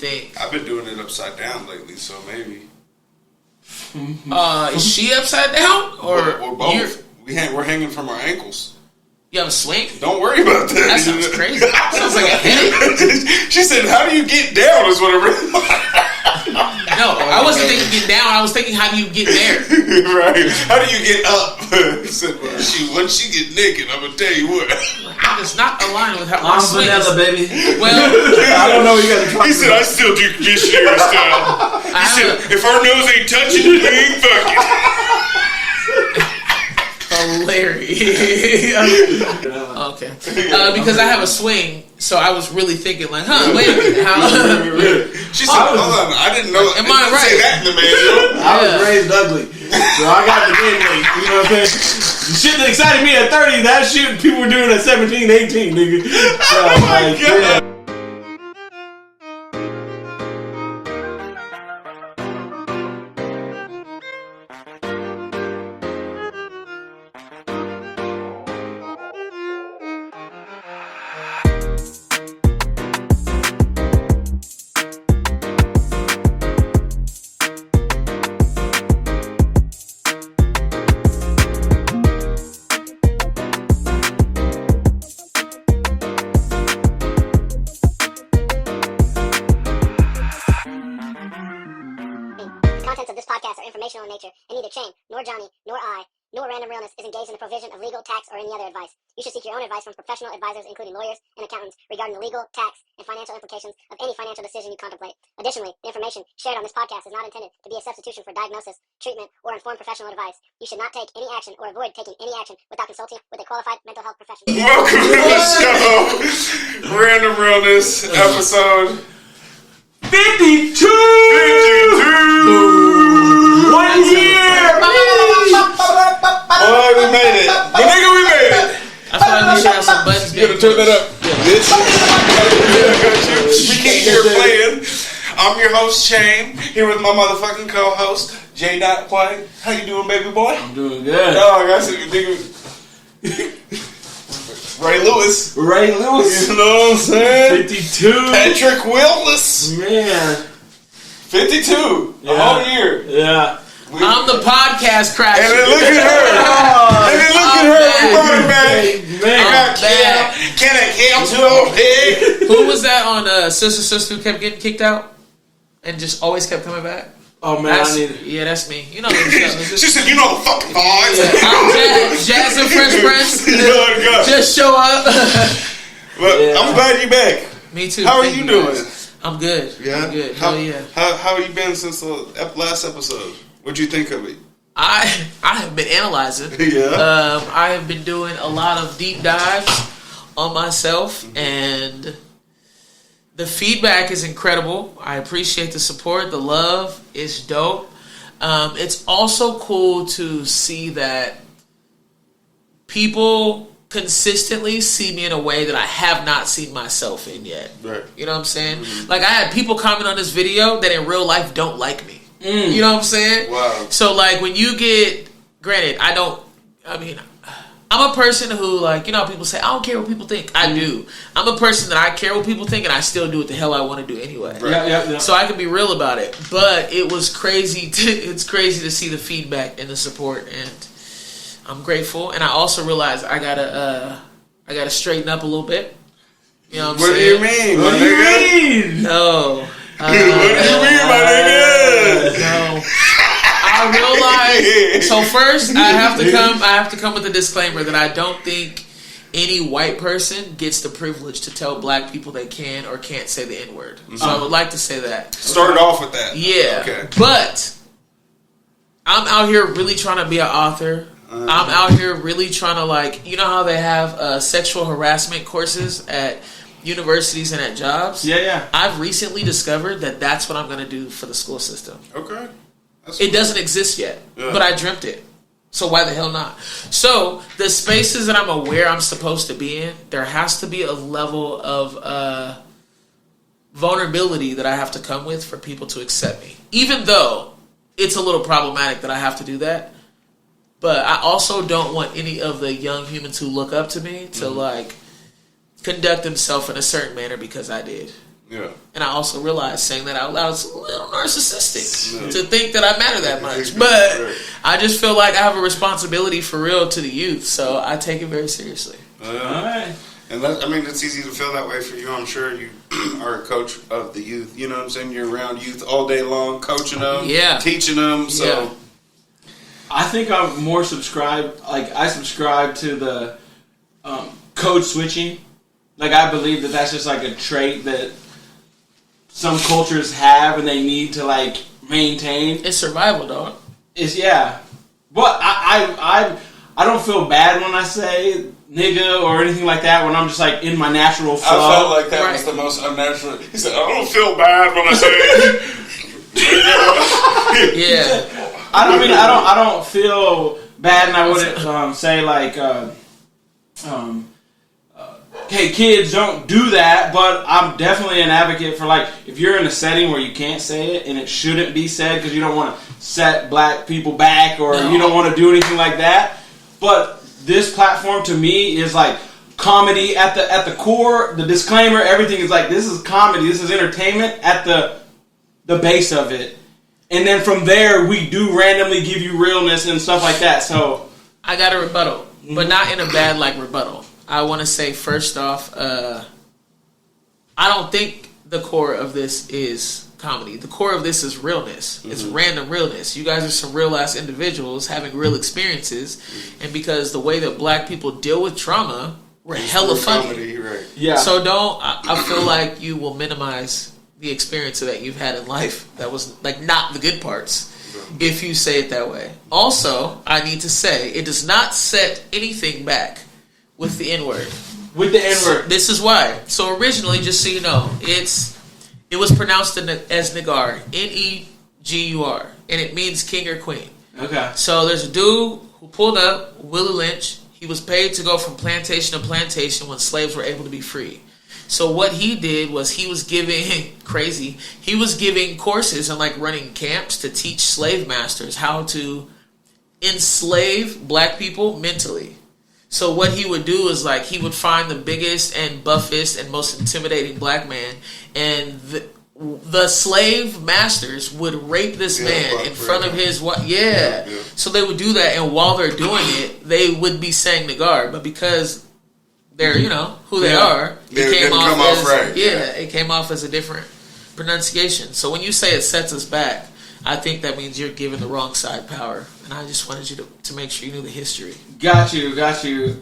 think. I've been doing it upside down lately, so maybe. Is she upside down or both? We're hanging from our ankles. You have a swing? Don't worry about that. That sounds crazy. Sounds like a headache. She said, "How do you get down?" Is what I read. No, I wasn't thinking get down. I was thinking, how do you get there? Right. How do you get up? Said, once she get naked, I'm gonna tell you what. That does not align with how I'm vanilla, baby. Well, I don't know. You got to try. He said, "I still do missionary style." He said, "If her nose ain't touching, we ain't fucking." Hilarious. Okay. Because I have a swing, so I was really thinking like, wait a minute. How? She said, "Hold on, I didn't know." Am I right? Say that in the manual. I was raised ugly, so I got the game weight. You know what I'm saying? The shit that excited me at 30, that shit people were doing at 17, 18, nigga. So, Oh my god. Yeah. Contents of this podcast are informational in nature, and neither Chain, nor Johnny, nor I, nor Random Realness is engaged in the provision of legal, tax, or any other advice. You should seek your own advice from professional advisors, including lawyers and accountants, regarding the legal, tax, and financial implications of any financial decision you contemplate. Additionally, the information shared on this podcast is not intended to be a substitution for diagnosis, treatment, or informed professional advice. You should not take any action or avoid taking any action without consulting with a qualified mental health professional. Welcome to the show, Random Realness, episode 52! 52! 1 year! Oh, we made it. But nigga, we made it. I feel like we should have some buttons. You gotta turn that up, bitch. We can't hear playing. I'm your host, Chain, here with my motherfucking co-host, J. White. How you doing, baby boy? I'm doing good. Dog, I said, nigga. Ray Lewis. You know what I'm saying? 52. Patrick Willis. Man. 52. Yeah. A whole year. Yeah. I'm the podcast crasher. And then look at her. And then look at her. We brought her back. Man. Can I count to old head? Who was that on Sister who kept getting kicked out and just always kept coming back? Oh, man, That's me. You know She said, "You know the fucking vibes." I'm Jazz and Fresh Prince. Just show up. But I'm glad you're back. Me too. How are you doing? I'm good. Yeah? I'm good. How, Hell yeah. How have you been since the last episode? What'd you think of it? I have been analyzing. Yeah. I have been doing a lot of deep dives on myself, and the feedback is incredible. I appreciate the support. The love is dope. It's also cool to see that people consistently see me in a way that I have not seen myself in yet. Right. You know what I'm saying? Like, I had people comment on this video that in real life don't like me. You know what I'm saying? Wow. So, like, when you get... Granted, I'm a person who, like, you know, people say, I don't care what people think. I do. I'm a person that I care what people think, and I still do what the hell I want to do anyway. Right. Yeah. So I can be real about it. But it was crazy. It's crazy to see the feedback and the support, and I'm grateful. And I also realized I gotta straighten up a little bit. You know what I'm saying? What do you mean, my nigga? No. What do you mean, my nigga? No. I realize. So first, I have to come with a disclaimer that I don't think any white person gets the privilege to tell black people they can or can't say the N-word. So I would like to say that. Started off with that. Yeah. Okay. But I'm out here really trying to be an author. I'm out here really trying to, like, you know how they have sexual harassment courses at universities and at jobs? Yeah. I've recently discovered that that's what I'm going to do for the school system. Okay. It doesn't exist yet, but I dreamt it. So why the hell not? So the spaces that I'm aware I'm supposed to be in, there has to be a level of vulnerability that I have to come with for people to accept me. Even though it's a little problematic that I have to do that. But I also don't want any of the young humans who look up to me to, like, conduct themselves in a certain manner because I did. Yeah. And I also realized saying that out loud is a little narcissistic to think that I matter that much. But I just feel like I have a responsibility for real to the youth, so I take it very seriously. All right. And it's easy to feel that way for you. I'm sure you are a coach of the youth. You know what I'm saying? You're around youth all day long, coaching them, teaching them. So I think I'm more subscribed. Like, I subscribe to the code switching. Like, I believe that that's just like a trait that some cultures have and they need to like maintain. It's survival, dog. But I don't feel bad when I say nigga or anything like that when I'm just like in my natural flow. I felt like that was the most unnatural. He said, I don't feel bad when I say Yeah. I don't feel bad, and I wouldn't say like hey, kids, don't do that, but I'm definitely an advocate for, like, if you're in a setting where you can't say it and it shouldn't be said because you don't want to set black people back or you don't want to do anything like that. But this platform to me is like comedy at the core. The disclaimer, everything is like, this is comedy, this is entertainment at the base of it. And then from there, we do randomly give you realness and stuff like that. So I got a rebuttal, but not in a bad like rebuttal. I want to say first off, I don't think the core of this is comedy. The core of this is realness. It's random realness. You guys are some real ass individuals having real experiences, and because the way that black people deal with trauma, we're hella funny. Comedy, right. yeah. So I feel like you will minimize the experience that you've had in life that was like not the good parts if you say it that way. Also, I need to say it does not set anything back with the N-word. With the N-word. So this is why. So originally, just so you know, it was pronounced as Negar, Negur, and it means king or queen. Okay. So there's a dude who pulled up, Willie Lynch. He was paid to go from plantation to plantation when slaves were able to be free. So what he did was he was giving courses and like running camps to teach slave masters how to enslave black people mentally. So what he would do is like he would find the biggest and buffest and most intimidating black man, and the slave masters would rape this man in front of his wife. Yeah. So they would do that, and while they're doing it, they would be saying Negar, but because they're who they are, it came off as it came off as a different pronunciation. So when you say it sets us back, I think that means you're giving the wrong side power, and I just wanted you to make sure you knew the history. Got you.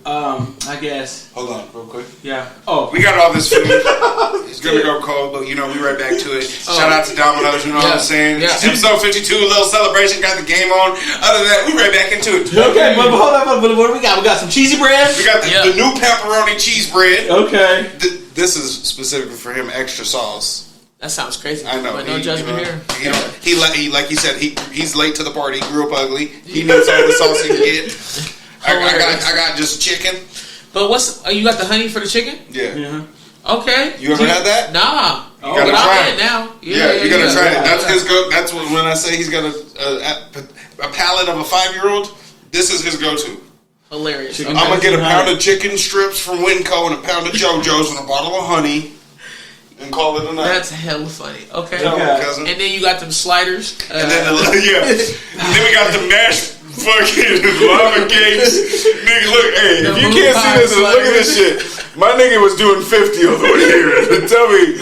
I guess. Hold on, real quick. Yeah. Oh, we got all this food. It's gonna go cold, but we right back to it. Shout out to Domino's. You know what I'm saying? Yeah. Episode 52, a little celebration. Got the game on. Other than that, we right back into it. Okay, but hold on. What do we got? We got some cheesy bread. We got the new pepperoni cheese bread. Okay. This is specifically for him. Extra sauce. That sounds crazy. I know. But no judgment here. He like you said, he's late to the party. He grew up ugly. He needs all the sauce he can get. I got just chicken. But you got the honey for the chicken? Yeah. Okay. You ever had that? Nah. You gotta try it now. Yeah, you gotta try it. That's his go. That's when I say he's got a palate of a 5-year-old. This is his go-to. Hilarious. I'm gonna get a pound of chicken strips from Winco and a pound of JoJo's and a bottle of honey. And call it a night. That's hella funny. Okay. Cousin. And then you got them sliders. And then and then we got the mashed fucking lava cakes. Nigga, look, hey, if you can't see this, look at this shit. My nigga was doing 50 on the way here. Tell me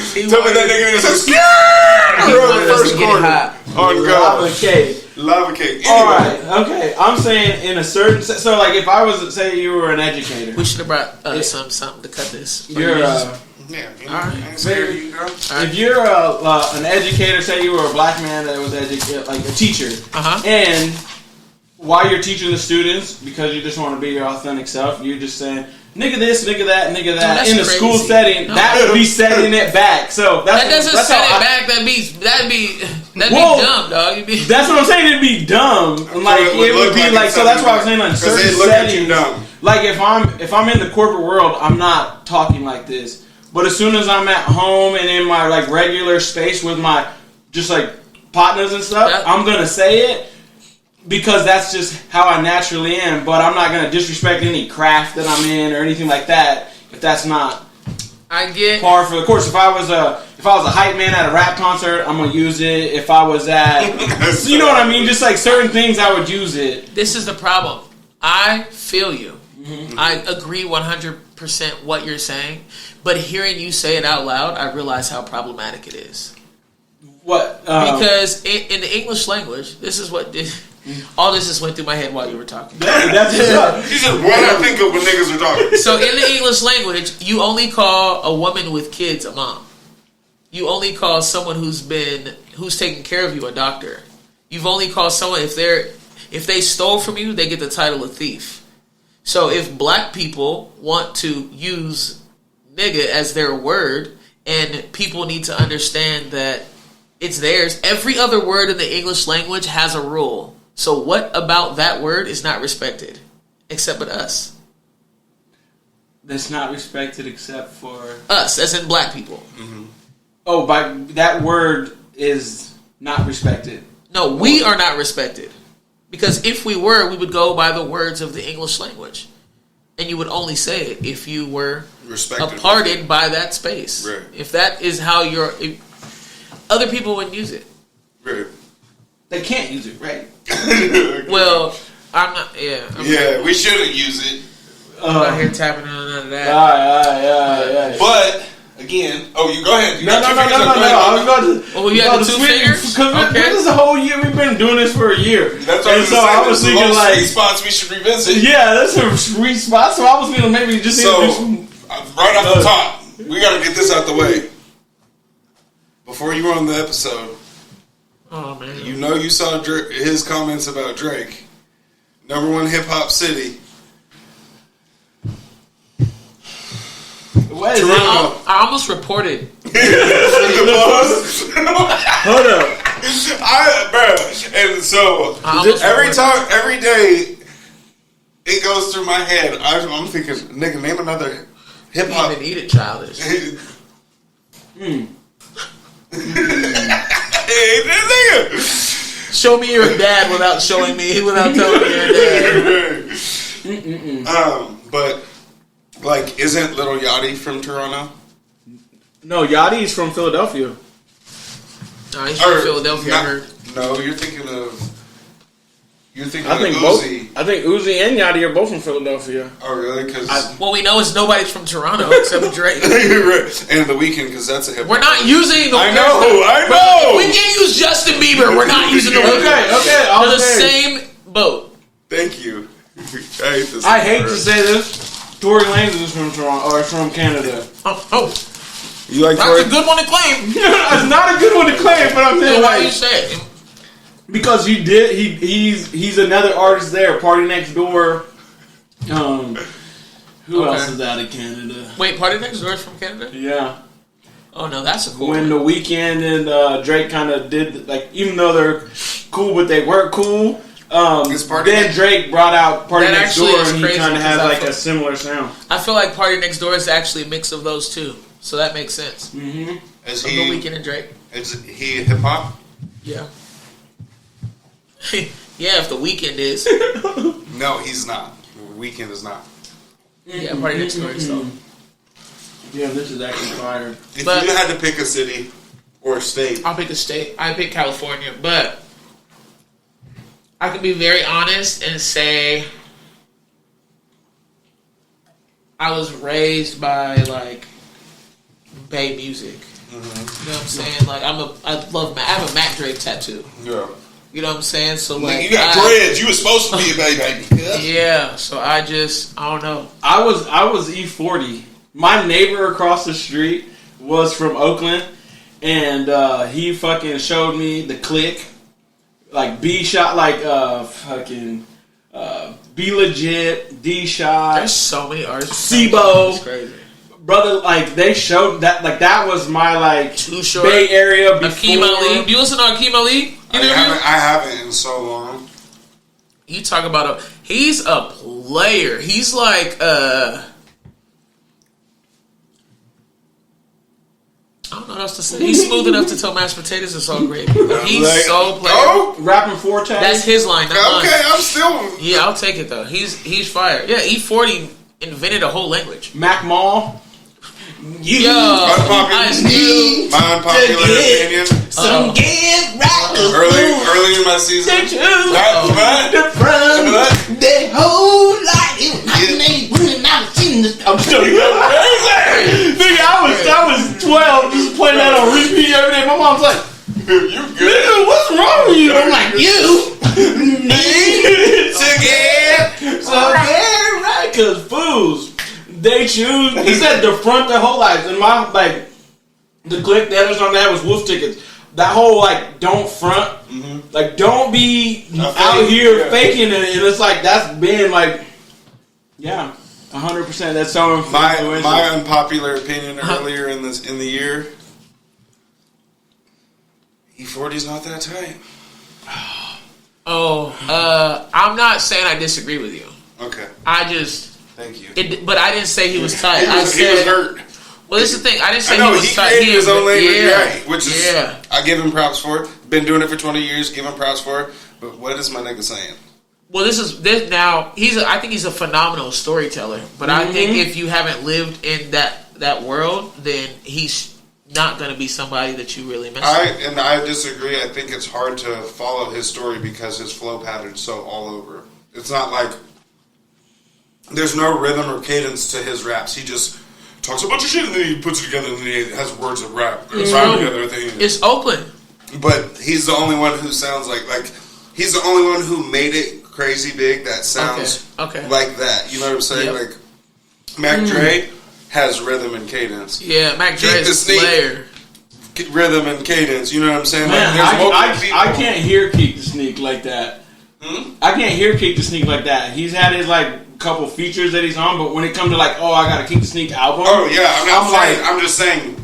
that nigga just around the first quarter. On God. Lava cake. Anyway. All right. Okay. I'm saying in a certain so like if I was to say you were an educator, we should have brought something to cut this. You're yeah, I ain't scared of you, girl. If you're an educator, say you were a black man that was like a teacher, and while you're teaching the students, because you just want to be your authentic self, you're just saying nigga this, nigga that, nigga that. Dude, in the school setting, that would be setting it back. So that doesn't set it back. That'd be dumb, dog. That's what I'm saying. It'd be dumb. Like it would be like so. That's why I'm saying on certain settings. Like if I'm in the corporate world, I'm not talking like this. But as soon as I'm at home and in my like regular space with my just like partners and stuff, I'm gonna say it because that's just how I naturally am. But I'm not gonna disrespect any craft that I'm in or anything like that if that's not I get par for the course. If I was a hype man at a rap concert, I'm gonna use it. If I was at, you know what I mean? Just like certain things, I would use it. This is the problem. I feel you. Mm-hmm. I agree 100% what you're saying, but hearing you say it out loud, I realize how problematic it is. What? Because in the English language, this is what all this just went through my head while you were talking. That's He said, "What I think of when niggas are talking." So in the English language, you only call a woman with kids a mom. You only call someone who's taking care of you a doctor. You've only called someone if they stole from you, they get the title of thief. So if black people want to use nigga as their word, and people need to understand that it's theirs, every other word in the English language has a rule. So what about that word is not respected? Except but us. That's not respected except for... Us, as in black people. Mm-hmm. Oh, that word is not respected. No, we are not respected. Because if we were, we would go by the words of the English language. And you would only say it if you were aparted by that space. Right. If that is how other people wouldn't use it. Right. They can't use it, right? Well, I'm not. Yeah. We shouldn't use it. I'm not here tapping on none of that. Yeah. But again, you go ahead. No. I was going to. Well, you had the two fingers. Because this is a whole year. We've been doing this for a year. That's what I was thinking. Like sweet spots we should revisit. Yeah, that's a sweet spot. So I was thinking maybe just right off the top, we got to get this out the way. Before you were on the episode, oh man, you know you saw his comments about Drake, #1 hip hop city. What is Toronto. I almost reported. Hold up. And so every day it goes through my head. I'm thinking, nigga, name another hip hop. Even eat it, childish. Hey, nigga. Show me your dad without telling me your dad. But like, isn't Lil Yachty from Toronto? No, Yachty's from Philadelphia. No, he's from Philadelphia. I heard. No, you're thinking of Uzi. I think Uzi and Yachty are both from Philadelphia. Oh, really? Because we know it's nobody's from Toronto except Drake. And The Weeknd, because that's a hip. We're not using the. I know. We can't use Justin Bieber. We're not using the. Okay. They're the same boat. Thank you. I hate to say this. Tory Lanez is from Toronto, or from Canada. Oh. You like That's Tory? a good one to claim. It's not a good one to claim, but I'm saying So why you say it? Because he's another artist there. Party Next Door. Who else is out of Canada? Wait, Party Next Door is from Canada? Yeah. Oh no, that's a cool When one. The Weeknd and Drake kind of did, like, even though they're cool, but they weren't cool. Then Drake brought out Party Next Door, and he kind of has like a similar sound. I feel like Party Next Door is actually a mix of those two, so that makes sense. Mm-hmm. Is The Weeknd and Drake? Is he hip hop? Yeah. Yeah, if The Weeknd is. No, he's not. The Weeknd is not. Yeah, Party Next Door is though. Yeah, this is actually fire. If you had to pick a city or a state, I'll pick a state. I pick California, but I can be very honest and say I was raised by like Bay music. Mm-hmm. You know what I'm saying? Like I have a Mac Drake tattoo. Yeah. You know what I'm saying? So like you got dreads. You were supposed to be a baby. Yeah. So I don't know. I was E40. My neighbor across the street was from Oakland, and he fucking showed me the click. Like B shot, like Be Legit, D Shot. There's so many artists. Sibo. It's crazy. Brother, like they showed that, like that was my like Too Short. Bay Area before. Akeem Ali. Do you listen to Akeem Ali? I haven't in so long. You talk about he's a player. He's like I don't know what else to say. He's smooth enough to tell mashed potatoes are so great. He's so player. Oh, rapping Forte. That's his line. Not mine. Okay, I'm still. Yeah, I'll take it though. He's fire. Yeah, E40 invented a whole language. Mac Mall. You my unpopular opinion. Some get right. Early in my season. They hold like it was 19. I'm still crazy. Nigga, I was 12, just playing that on repeat every day. My mom's like, "You good? Nigga, what's wrong with you?" I'm like, "You need to get right." Cause fools, they choose. He said to front their whole lives, and my the click the other song that was Wolf Tickets. That whole don't front, don't be out here faking it, and it's like that's been 100%. That's so my unpopular opinion earlier in the year. E40's not that tight. I'm not saying I disagree with you. Okay. Thank you. But I didn't say he was tight. I said he was hurt. Well, this is the thing. I didn't say he was tight. He created his own lane, which is I give him props for it. Been doing it for 20 years. Give him props for it. But what is my nigga saying? Well, now. I think he's a phenomenal storyteller. But I think if you haven't lived in that world, then he's not going to be somebody that you really mess with. I disagree. I think it's hard to follow his story because his flow pattern's so all over. It's not like there's no rhythm or cadence to his raps. He just talks a bunch of shit and then he puts it together and then he has words of rap. It's Oakland. But he's the only one who sounds like he's the only one who made it crazy big that sounds like that. You know what I'm saying? Yep. Like Mac Dre has rhythm and cadence. Yeah, Mac Dre is a slayer. Rhythm and cadence. You know what I'm saying? Man, I can't hear Keek the Sneak like that. I can't hear Keek the Sneak like that. He's had his couple features that he's on, but when it comes to I got a Keek the Sneak album. Oh yeah, I'm just saying,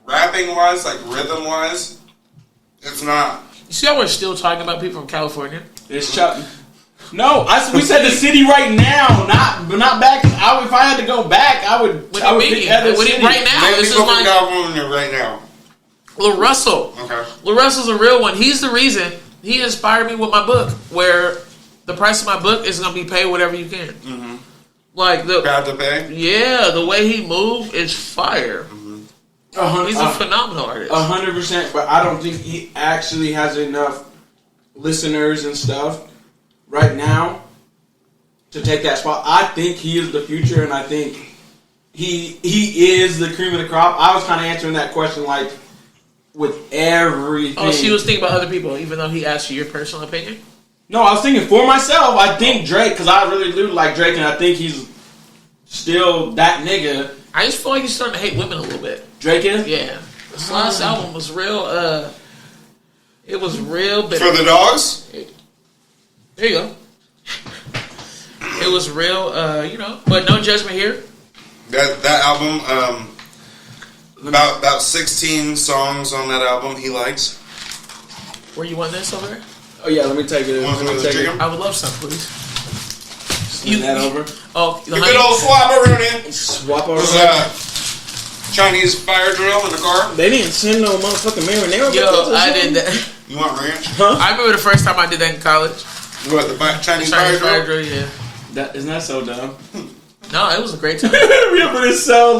rapping wise, rhythm wise, it's not. You see how we're still talking about people from California? It's Chuck. No, we said the city right now, not back. If I had to go back, I would. What do you mean? Right now? This is my California right now. Lil Russell. Okay. Lil Russell's a real one. He's the reason. He inspired me with my book, where the price of my book is going to be pay whatever you can. Mm-hmm. Proud to pay? Yeah, the way he moved is fire. Mm-hmm. He's a phenomenal artist. 100%, but I don't think he actually has enough listeners and stuff right now to take that spot. I think he is the future, and I think he is the cream of the crop. I was kind of answering that question with everything. Oh, she was thinking about other people, even though he asked you your personal opinion? No, I was thinking for myself. I think Drake, because I really do like Drake, and I think he's still that nigga. I just feel like he's starting to hate women a little bit. Drake is? Yeah. This last album was real, it was real bitter. For the dogs? There you go. It was real, but no judgment here. That album, about 16 songs on that album he likes. Where you want this over there? Oh yeah, let me take it. I would love some, please. You that over? Oh, the good old swap-a-rooney. Swap-a-rooney. Chinese fire drill in the car. They didn't send no motherfucking marinara. Yo, I did that. You want ranch? Huh? I remember the first time I did that in college. What, the Chinese fire drill? Yeah. Isn't that so dumb? No, it was a great time. Yeah, but it's so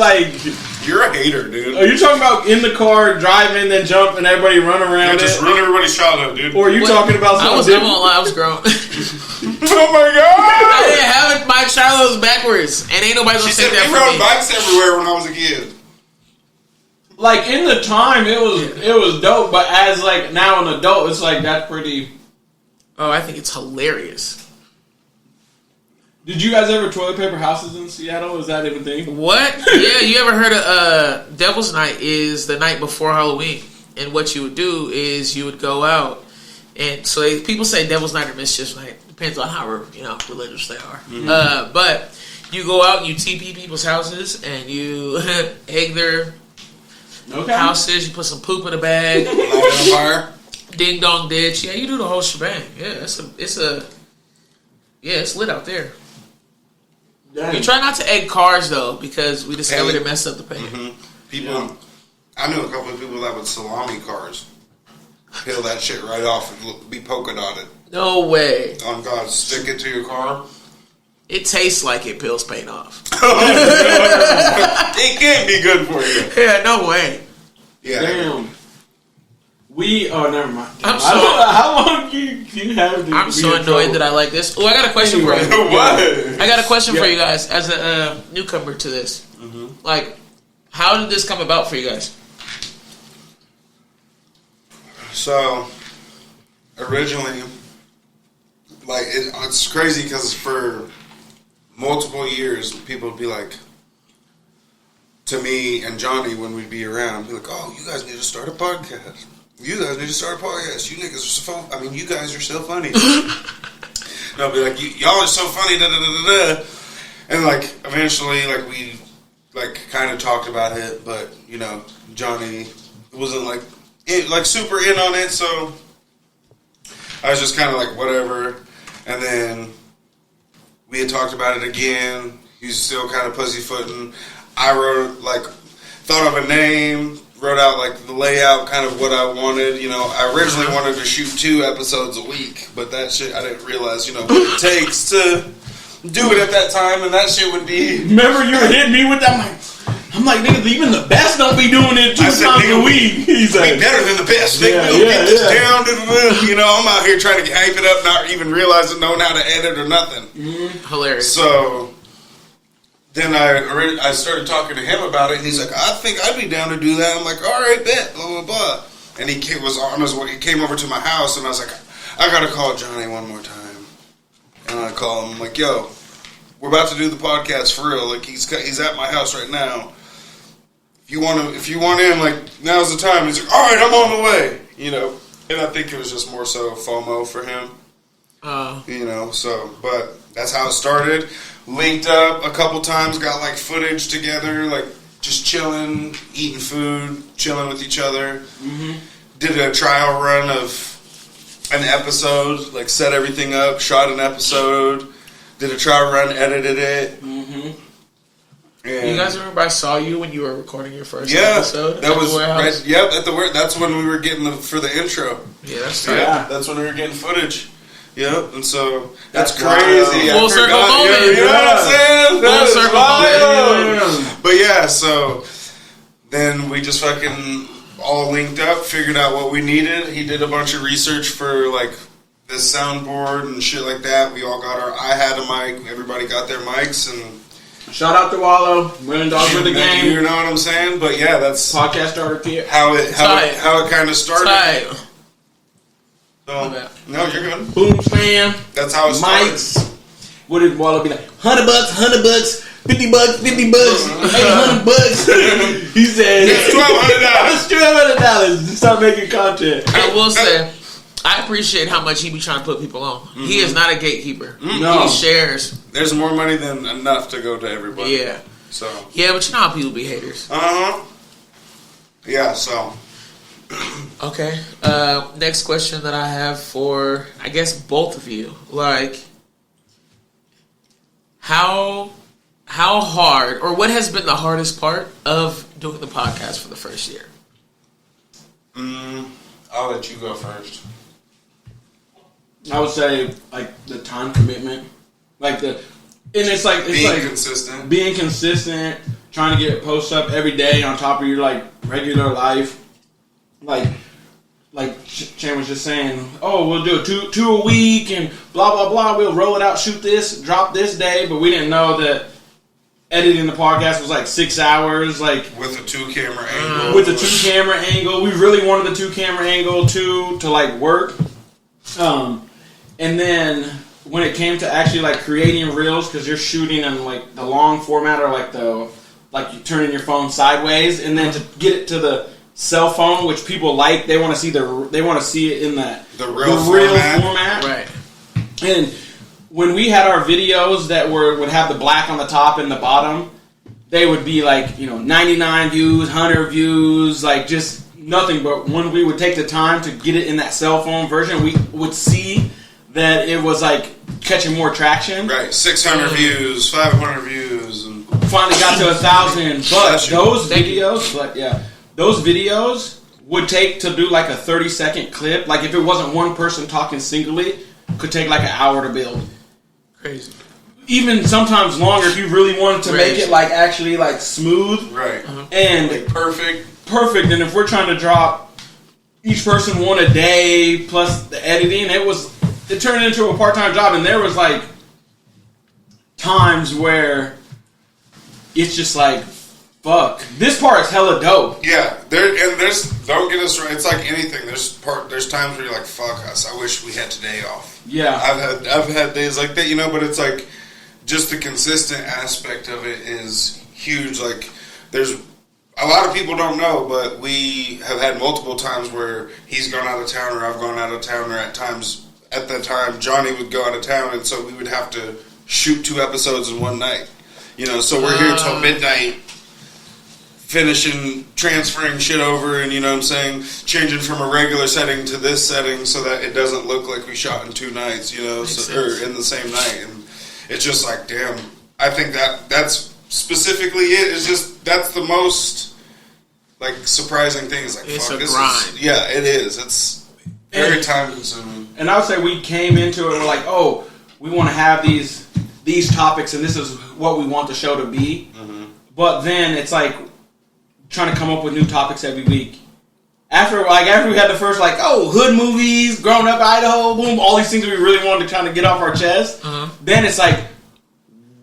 you're a hater, dude. Are you talking about in the car, driving, then jump, and everybody run around? Yeah, just ruin everybody's childhood, dude. Or are you talking about something? I won't lie, I was grown. Oh my god! I didn't have it. My childhood was backwards, and ain't nobody gonna take that from me. We rode bikes everywhere when I was a kid. In the time, it was dope, but as now an adult, it's that's pretty. Oh, I think it's hilarious. Did you guys ever toilet paper houses in Seattle? Is that even a thing? What? Yeah, you ever heard of Devil's Night is the night before Halloween. And what you would do is you would go out. And so people say Devil's Night or Mischief's Night. Depends on how religious they are. Mm-hmm. But you go out and you TP people's houses and you egg their houses. You put some poop in a bag. Light on fire. Ding dong ditch. Yeah, you do the whole shebang. Yeah, it's lit out there. Dang. You try not to egg cars though, because we discovered it messed up the paint. Mm-hmm. People, I knew a couple of people that would salami cars, peel that shit right off and be polka dotted. No way. On God, stick it to your car. It tastes like it peels paint off. It can't be good for you. Yeah, no way. Yeah. Damn. Never mind. How long do you have? I'm so annoyed that I like this. Oh, I got a question for you. What? I got a question for you guys as a newcomer to this. Mm-hmm. Like, how did this come about for you guys? So, originally, like, it's crazy because for multiple years, people would be like, to me and Johnny when we'd be around, be like, "Oh, you guys need to start a podcast. You guys need to start a podcast. You niggas are so fun. I mean, you guys are so funny." And I'll be like, "Y'all are so funny." Da da da da da. And like eventually, like we like kind of talked about it, but you know, Johnny wasn't like super in on it, so I was just kind of like whatever. And then we had talked about it again. He was still kind of pussyfooting. I thought of a name, wrote out like the layout, kind of what I wanted. You know, I originally wanted to shoot 2 episodes a week, but that shit, I didn't realize, you know, what it takes to do it at that time, and that shit would be... Remember you were hitting me with that? I'm like, nigga, even the best don't be doing it 2 times a week. He's like, be better than the best. Nigga, we'll get this down. You know, I'm out here trying to hype it up, not even realizing, knowing how to edit or nothing. Hilarious. So... then I started talking to him about it, and he's like, "I think I'd be down to do that." I'm like, "All right, bet, blah blah blah." And he was on his way. He came over to my house, and I was like, "I gotta call Johnny one more time." And I call him. I'm like, "Yo, we're about to do the podcast for real. Like, he's at my house right now. If you want in, like, now's the time." He's like, "All right, I'm on the way." You know, and I think it was just more so FOMO for him. You know, so but that's how it started. Linked up a couple times, got like footage together, like just chilling, eating food, chilling with each other. Mm-hmm. Did a trial run of an episode, like set everything up, shot an episode, did a trial run, edited it. Mm-hmm. And you guys remember I saw you when you were recording your first episode? That was right. Yep, at the warehouse. That's when we were getting for the intro. Yeah, that's tight. Yeah, that's when we were getting footage. Yep, and so that's crazy. Full circle moment. You know what I'm saying? Full circle moment. But yeah, so then we just fucking all linked up, figured out what we needed. He did a bunch of research for like this soundboard and shit like that. We all got I had a mic. Everybody got their mics and. Shout out to Wallow, running dogs for the game. You know what I'm saying? But yeah, that's podcast starter kit. How it kind of started. Tight. So, no, you're good. Boom spam. That's how it started. Mics. What did Wallow be like? $100, $50, $50, $50, $800. He said it's $1,200. It's $1,200 to start making content. I will say, I appreciate how much he be trying to put people on. Mm-hmm. He is not a gatekeeper. Mm-hmm. No. He shares. There's more money than enough to go to everybody. Yeah. So. Yeah, but you know how people be haters. Yeah, so. Okay. Next question that I have for, I guess, both of you. Like, how hard, or what has been the hardest part of doing the podcast for the first year? I'll let you go first. I would say, like, the time commitment. It's consistent. Being consistent, trying to get posts up every day on top of your, like, regular life. Like Chan was just saying, oh, we'll do two a week and blah, blah, blah. We'll roll it out, shoot this, drop this day. But we didn't know that editing the podcast was like 6 hours. Like with a 2-camera angle. With the 2-camera angle. We really wanted the 2-camera angle, too, to, like, work. And then when it came to actually, like, creating reels, because you're shooting in, like, the long format or, like, you turning your phone sideways. And then to get it to the cell phone, which people like, they want to see it in the real format. Right. And when we had our videos that would have the black on the top and the bottom, they would be like, 99 views, 100 views, like just nothing. But when we would take the time to get it in that cell phone version, we would see that it was like catching more traction. Right, 600 views, 500 views, and finally got to 1,000. But those videos would take to do like a 30-second clip. Like if it wasn't one person talking singly, could take like an hour to build. Crazy. even sometimes longer if you really wanted to make it like actually like smooth, right? And like perfect. And if we're trying to drop each person one a day plus the editing, it turned into a part-time job, and there was like times where it's just like, fuck, this part is hella dope. Yeah, there's don't get us right. It's like anything. There's times where you're like, fuck us. I wish we had today off. Yeah, I've had days like that, but it's like just the consistent aspect of it is huge. Like there's a lot of people don't know, but we have had multiple times where he's gone out of town or I've gone out of town, or at that time Johnny would go out of town, and so we would have to shoot 2 episodes in one night. So we're here till midnight, finishing, transferring shit over, and changing from a regular setting to this setting so that it doesn't look like we shot in 2 nights, or in the same night. And it's just like, damn, I think that's specifically it. It's just, that's the most, like, surprising thing. Is like, it's fuck, a grind. It is. It's very time consuming. And I would say we came into it, we're like, oh, we want to have these topics, and this is what we want the show to be. Mm-hmm. But then it's like trying to come up with new topics every week. After we had the first hood movies, growing up Idaho, boom, all these things that we really wanted to kind of get off our chest. Then it's like,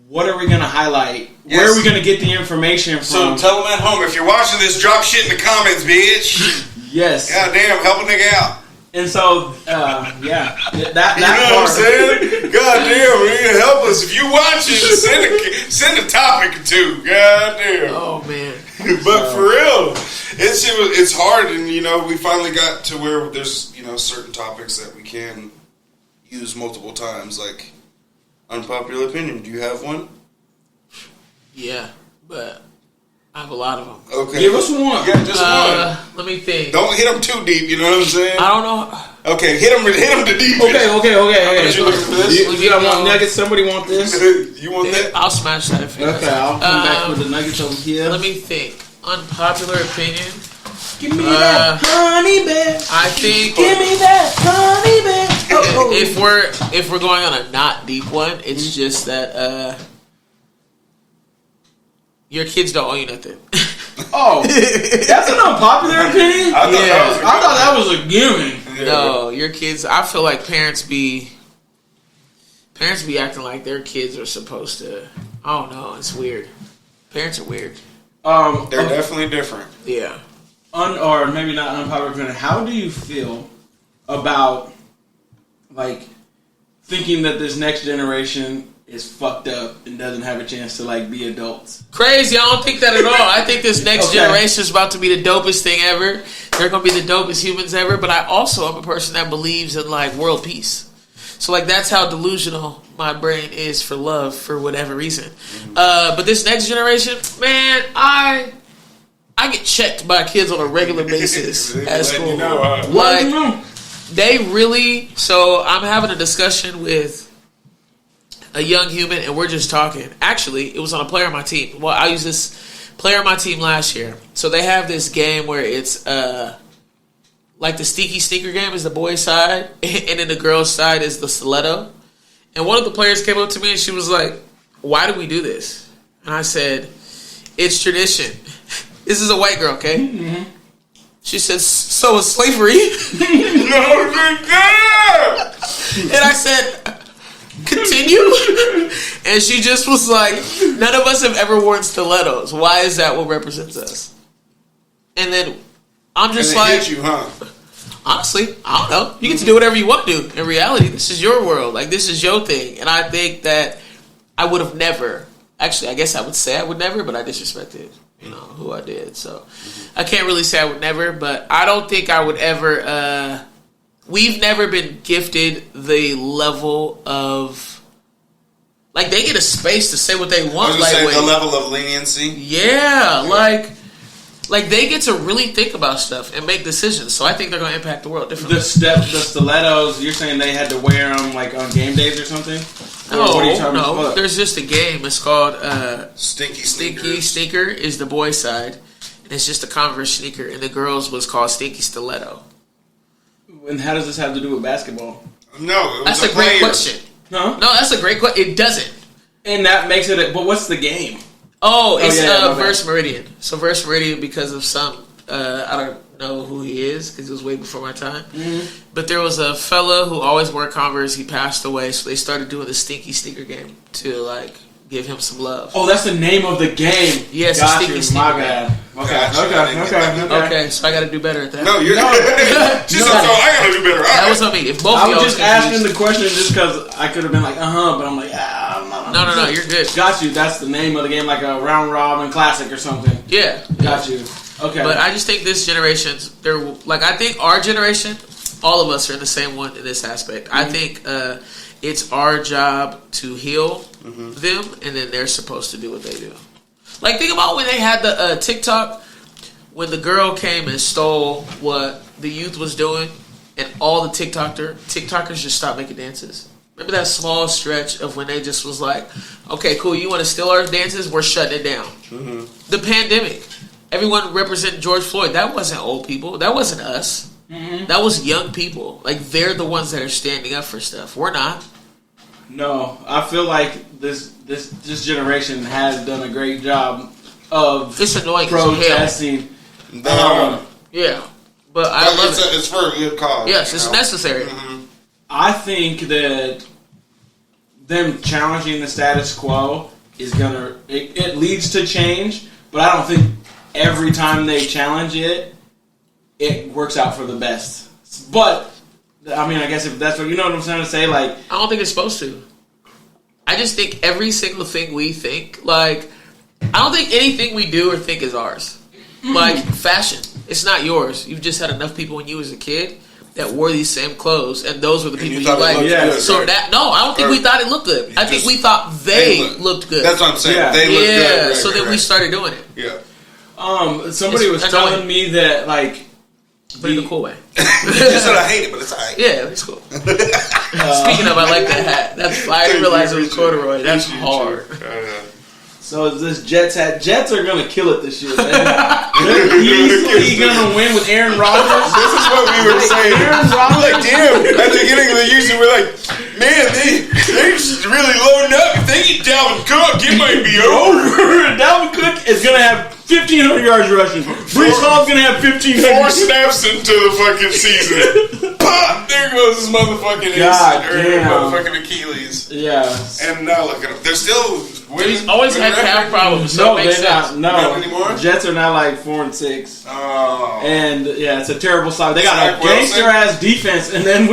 what are we going to highlight? Yes. Where are we going to get the information from? So tell them at home, if you're watching this, drop shit in the comments, bitch. Yes. God damn, help a nigga out. And so, that you know what I'm saying? God damn, you need to help us. If you watching, send a topic or 2. God damn. Oh man. But for real, it's hard, and we finally got to where there's certain topics that we can use multiple times, like unpopular opinion. Do you have one? Yeah, but I have a lot of them. Okay, give us one. Yeah, just one. Let me think. Don't hit them too deep. You know what I'm saying? I don't know. Okay, hit them to deep. Okay. You looking for this? You want nuggets? Somebody want this? You want that? I'll smash that. Okay, I'll come back with the nuggets over here. Let me think. Unpopular opinion. Give me that honey bear. I think. Give me that honey bear. If we're going on a not deep one, it's just that your kids don't owe you nothing. Oh, that's an unpopular opinion. I thought that was a given. Yeah. No, your kids. I feel like parents be acting like their kids are supposed to. I don't know. It's weird. Parents are weird. They're definitely different. Yeah. Or maybe not unpopular opinion. How do you feel about thinking that this next generation is fucked up and doesn't have a chance to be adults? Crazy. I don't think that at all. I think this next generation is about to be the dopest thing ever. They're going to be the dopest humans ever. But I also am a person that believes in world peace. So that's how delusional my brain is for love for whatever reason. But this next generation, man, I get checked by kids on a regular basis at school. They really. So I'm having a discussion with a young human, and we're just talking. Actually, it was on a player on my team. Well, I used this player on my team last year. So they have this game where it's like the Stinky Stinker game is the boys' side, and then the girls' side is the stiletto. And one of the players came up to me and she was like, "Why do we do this?" And I said, "It's tradition." This is a white girl, okay? Mm-hmm. She says, "So is slavery?" No, God! And I said, "Continue?" And she just was like, "None of us have ever worn stilettos. Why is that what represents us?" And then I'm just like, hit you, huh? Honestly, I don't know. You get to do whatever you want to do. In reality, this is your world. This is your thing. And I think that I would have never. Actually, I guess I would say I would never, but I disrespected, who I did. So I can't really say I would never, but I don't think I would ever. We've never been gifted the level of. They get a space to say what they want. I was gonna say the level of leniency. Yeah, they get to really think about stuff and make decisions. So I think they're going to impact the world differently. The stilettos, you're saying they had to wear them on game days or something? No. There's just a game. It's called Stinky Sneaker is the boys' side, and it's just a Converse sneaker, and the girls was called Stinky Stiletto. And how does this have to do with basketball? No, that's a great question. No, that's a great question. It doesn't. And that makes it. But what's the game? Oh, it's Verse Meridian. So Verse Meridian, because of some, I don't know who he is because it was way before my time. Mm-hmm. But there was a fella who always wore Converse. He passed away, so they started doing the Stinky Sneaker game to like give him some love. Oh, that's the name of the game. Yes, Stinky Sneaker. My bad. Okay. So I got to do better at that. No, you're not. She said, so I got to do better. That was on me. If both I was y'all just asking the question just because I could have been like, but I'm like, No, you're good. Got you. That's the name of the game, like a round robin classic or something. Yeah. Got you. Okay. But I just think this generation, I think our generation, all of us are in the same one in this aspect. Mm-hmm. I think it's our job to heal them, and then they're supposed to do what they do. Like, think about when they had the TikTok, when the girl came and stole what the youth was doing, and all the TikTokers just stopped making dances. Remember that small stretch of when they just was like, okay, cool, you want to steal our dances? We're shutting it down. Mm-hmm. The pandemic. Everyone representing George Floyd. That wasn't old people. That wasn't us. Mm-hmm. That was young people. Like, they're the ones that are standing up for stuff. We're not. No, I feel like this generation has done a great job of it's annoying protesting. Yeah, but I love it. It's for a good cause. Yes, it's necessary. Mm-hmm. I think that them challenging the status quo is gonna it leads to change, but I don't think every time they challenge it, it works out for the best. But I mean, I guess if that's what you know what I'm trying to say, like I don't think it's supposed to. I just think every single thing we think, like I don't think anything we do or think is ours. Mm-hmm. Like fashion, it's not yours. You've just had enough people when you was a kid that wore these same clothes, and those were the people you liked. Yeah, so right? I don't think we thought it looked good. I think we thought they looked good. That's what I'm saying. Yeah. They looked good. Right, so then we started doing it. Yeah. Somebody was telling me that like. But in a cool way. You said I hate it, but it's alright. Yeah, it's cool. Speaking of, I like that hat. That's I didn't realize it was corduroy. That's hard. So is this Jets hat? Jets are gonna kill it this year, man. They're easily gonna win with Aaron Rodgers. This is what we were saying. Aaron Rodgers. Like, damn, at the beginning of the season, we're like, man, they really loading up. If they get Dalvin Cook, it might be over. Dalvin Cook is gonna have 1,500 yards rushing. Brees Hall's gonna have 1,500. 4 snaps into the fucking season. Pop! There goes his motherfucking motherfucking Achilles. Yeah. And now look at him. They're still winning. He's always had calf problems. So no, they're not. No. Not anymore? Jets are now like 4-6. Oh. And yeah, it's a terrible side. They got a gangster ass defense, and then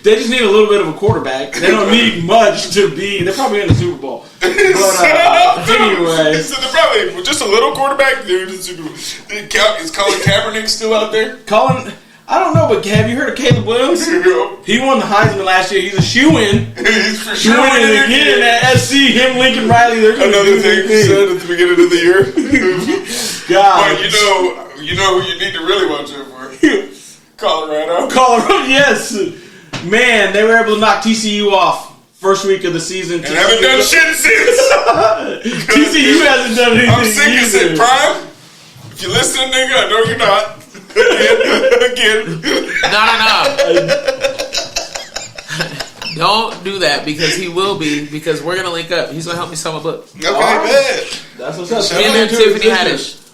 they just need a little bit of a quarterback. They don't need much to be. They're probably in the Super Bowl. But anyway, so they're probably just a little quarterback. Dude, is Colin Kaepernick still out there? Colin. I don't know, but have you heard of Caleb Williams? He won the Heisman last year. He's a shoe-in. He's for sure winning again at SC. Him, Lincoln Riley. Another thing he said at the beginning of the year. God. But you know who you need to really watch out for? Colorado, yes. Man, they were able to knock TCU off first week of the season. And haven't done shit since. TCU hasn't done anything. I'm sick as it, Prime. If you're listening, nigga, I know you're not. Again. No. Don't do that because he will be. Because we're gonna link up. He's gonna help me sell my book. Okay, man. That's what's up. And then Tiffany Haddish.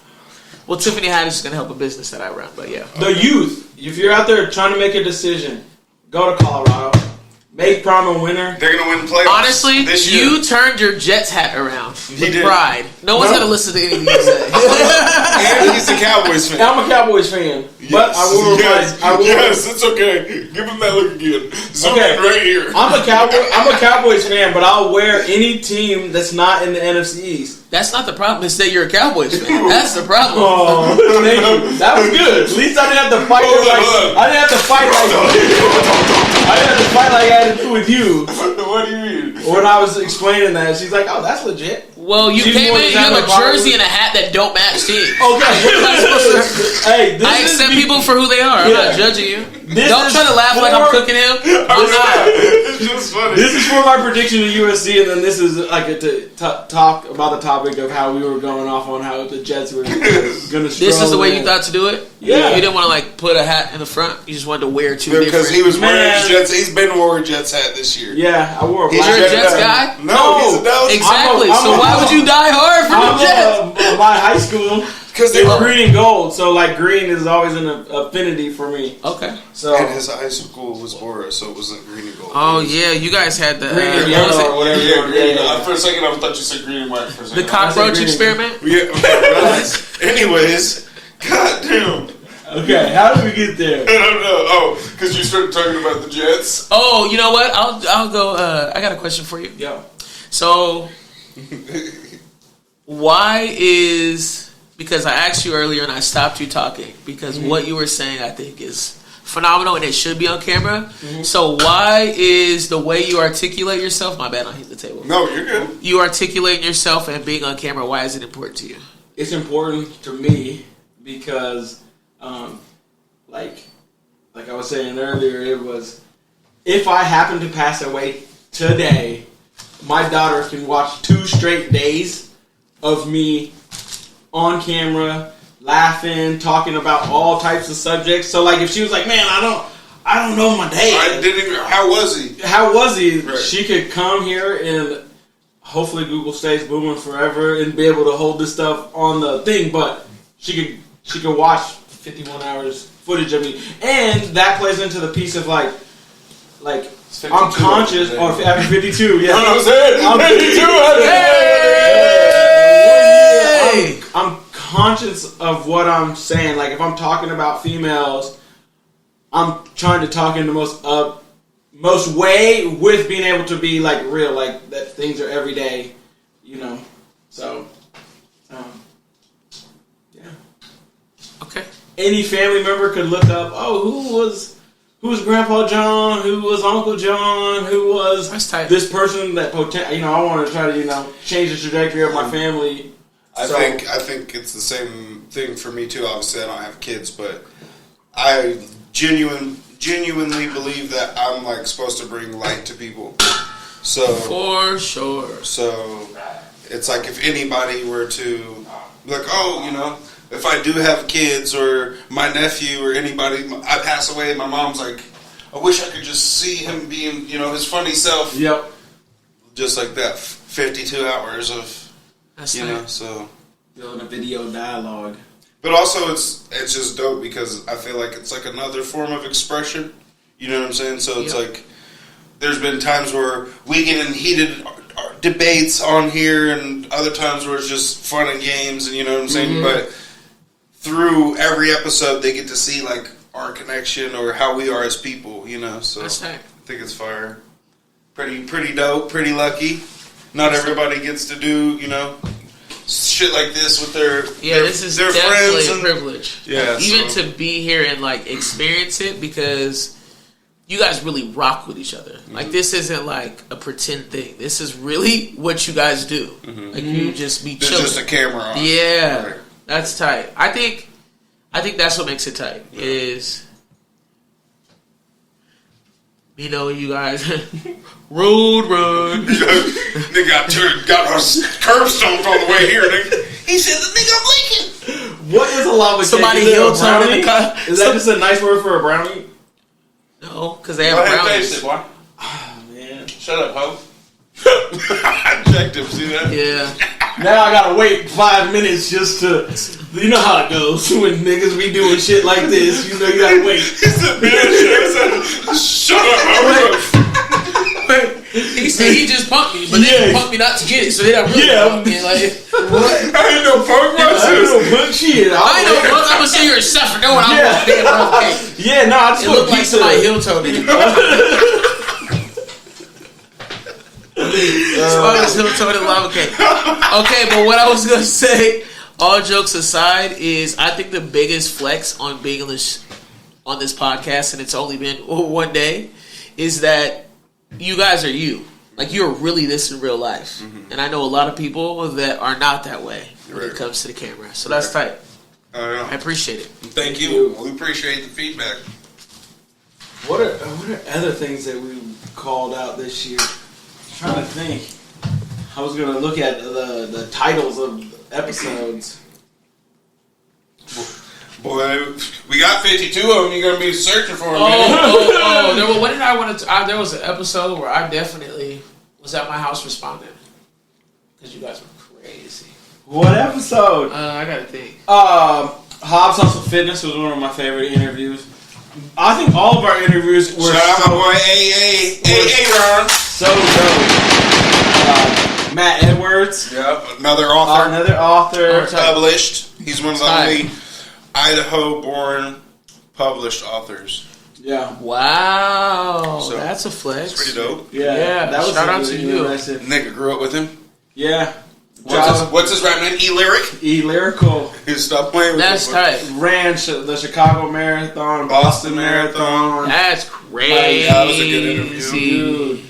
Well, Tiffany Haddish is gonna help a business that I run. But yeah, the youth. If you're out there trying to make a decision, go to Colorado. Make prom a winner. They're going to win playoffs. Honestly, this year. You turned your Jets hat around with did. pride. No one's going to listen to anything you say. And he's a Cowboys fan. I'm a Cowboys fan. Yes. But I will Yes, it's okay. Give him that look again. Zoom in right here. I'm a Cowboys fan, but I'll wear any team that's not in the NFC East. That's not the problem. It's that you're a Cowboys fan. That's the problem. Oh, thank you. That was good. At least I didn't have to fight. I didn't have to fight like I had to do with you. What do you mean? When I was explaining that, she's like, "Oh, that's legit." Well, you came in. You have a jersey and a hat that don't match teams. Okay. Hey, I accept people for who they are. I'm not judging you. Don't try to laugh like I'm cooking him. I'm not. It's just funny. This is for my prediction of USC, and then this is like to talk about the topic of how we were going off on how the Jets were going to. This is the way you thought to do it? Yeah. You didn't want to like put a hat in the front. You just wanted to wear two because different. he was wearing his Jets. He's been wearing a Jets hat this year. Yeah, I wore a You're black a Jets guy? No, he's a Dallas. Exactly. I'm So why would you die hard for the Jets? My high school, Because they were green and gold, so like green is always an affinity for me. Okay. So and his high school was Aura, so it wasn't green and gold. Oh yeah, you guys had the green and yellow or whatever. Yeah. For a second, I thought you said green and white. For a second. the cockroach experiment. Yeah. Anyways, goddamn. Okay, how did we get there? I don't know. Oh, because you started talking about the Jets. Oh, you know what? I'll go. I got a question for you. Yo. So, why is because I asked you earlier and I stopped you talking because what you were saying I think is phenomenal and it should be on camera. So why is the way you articulate yourself? My bad, I hit the table. No, you're good. You articulating yourself and being on camera. Why is it important to you? It's important to me because, like I was saying earlier, it was if I happen to pass away today, my daughter can watch 2 straight days of me on camera, laughing, talking about all types of subjects. So, like, if she was like, "Man, I don't know my dad. I didn't even. How was he? How was he?" Right. She could come here and hopefully Google stays booming forever and be able to hold this stuff on the thing. But she could watch 51 hours footage of me, and that plays into the piece of like I'm conscious. Or after 52, yeah. I was there. I'm 52. Hey! I'm conscious of what I'm saying. Like if I'm talking about females, I'm trying to talk in the most way with being able to be like real, like that things are every day, you know. So, yeah. Okay. Any family member could look up. Oh, who was Grandpa John? Who was Uncle John? Who was That's tight. this person that I want to try to change the trajectory of my family. I think it's the same thing for me too. Obviously, I don't have kids, but I genuinely believe that I'm like supposed to bring light to people. So For sure. So it's like if anybody were to like, if I do have kids or my nephew or anybody, I pass away, my mom's like, I wish I could just see him being, his funny self. Yep. Just like that, 52 hours of. That's So building a video dialogue. But also it's just dope because I feel like it's like another form of expression. You know what I'm saying? So it's like there's been times where we get in heated debates on here and other times where it's just fun and games and you know what I'm saying? But through every episode they get to see like our connection or how we are as people, so That's tight. I think it's fire. Pretty dope, pretty lucky. Not everybody gets to do, shit like this with their this is their definitely friends a privilege. Yeah, even to be here and like experience it because you guys really rock with each other. Like this isn't like a pretend thing. This is really what you guys do. Like you just be chilling. There's just a camera on. Yeah, Right. that's tight. I think that's what makes it tight. Is you guys road run. Nigga got our curb stomped on the way here, nigga. He said the nigga I'm leaking. What is a lava cake? Somebody Is it a heel tone in brownie? the car. Is that just a nice word for a brownie? No, because they Go have ahead, brownies. taste it, boy. Oh, man. Shut up, ho. I checked him, see that? Yeah. Now I gotta wait 5 minutes just to. You know how it goes when niggas be doing shit like this. You gotta wait. He said, shut up, ho. He said he just punked me, but then he punked me not to get it, so they don't really punk me. Like, What? I ain't no punk I process. don't know punk shit. I know, I'm gonna say you're a sufferer. Know what I'm damn rough cake. Yeah, no, I just It want looked like pizza. somebody heel toed it. Somebody's heel toed lava cake. Okay, but what I was gonna say, all jokes aside, is I think the biggest flex on being on this podcast, and it's only been one day, is that you guys are you. Like, you're really this in real life. And I know a lot of people that are not that way when it comes to the camera. So that's tight. I appreciate it. Thank you. We appreciate the feedback. What are other things that we called out this year? I'm trying to think. I was gonna look at the titles of episodes. Boy, we got 52 of them. You're gonna be searching for them. What did I want to? There was an episode where I definitely was at my house responding because you guys were crazy. What episode? I gotta think. Hobbs Hustle Fitness was one of my favorite interviews. I think all of our interviews were Shout out my boy Ron. So dope. Matt Edwards. Yep, another author. Published. He's one of the only Idaho-born published authors. Yeah. Wow. So, that's a flex. It's pretty dope. Yeah. That was shout out to you. Nigga grew up with him. Yeah. What's his rap name? E-Lyrical. Stop playing with That's tight. Ran the Chicago Marathon, Boston Marathon. That's crazy. That was a good interview. Dude.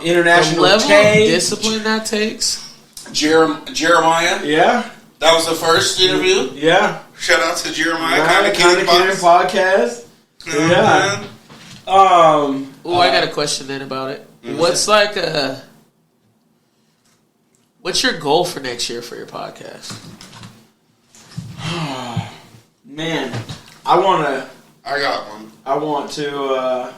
International the level of discipline that takes. Jeremiah. Yeah. That was the first interview. Yeah. Shout out to Jeremiah. Kind of podcast. Yeah. I got a question then about it. Mm-hmm. What's your goal for next year for your podcast? Man, I got one. I want to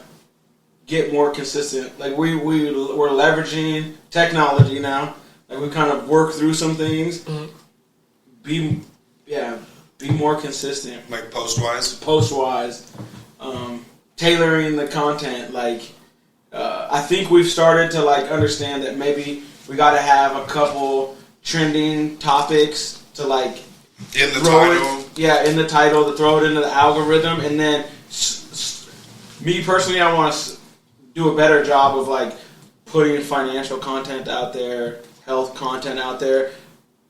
get more consistent. Like we're leveraging technology now. Like we kind of work through some things. Mm-hmm. Be more consistent. Like post-wise? Post-wise. Tailoring the content. Like, I think we've started to, like, understand that maybe we got to have a couple trending topics to, like... In the title. In the title, to throw it into the algorithm. And then, me personally, I want to do a better job of, like, putting financial content out there, health content out there,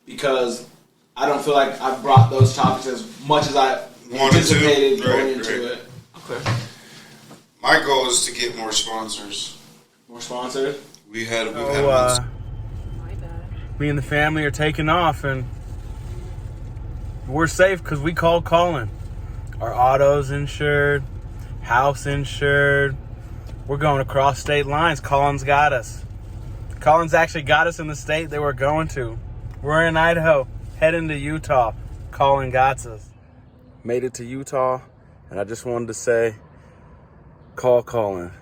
because... I don't feel like I've brought those topics as much as I anticipated going into it. Okay. My goal is to get more sponsors. More sponsors? We've had one. Me and the family are taking off, and we're safe because we called Colin. Our auto's insured, house insured. We're going across state lines. Colin's got us. Colin's actually got us in the state that we're going to. We're in Idaho. Heading to Utah. Colin got us. Made it to Utah, and I just wanted to say, call Colin.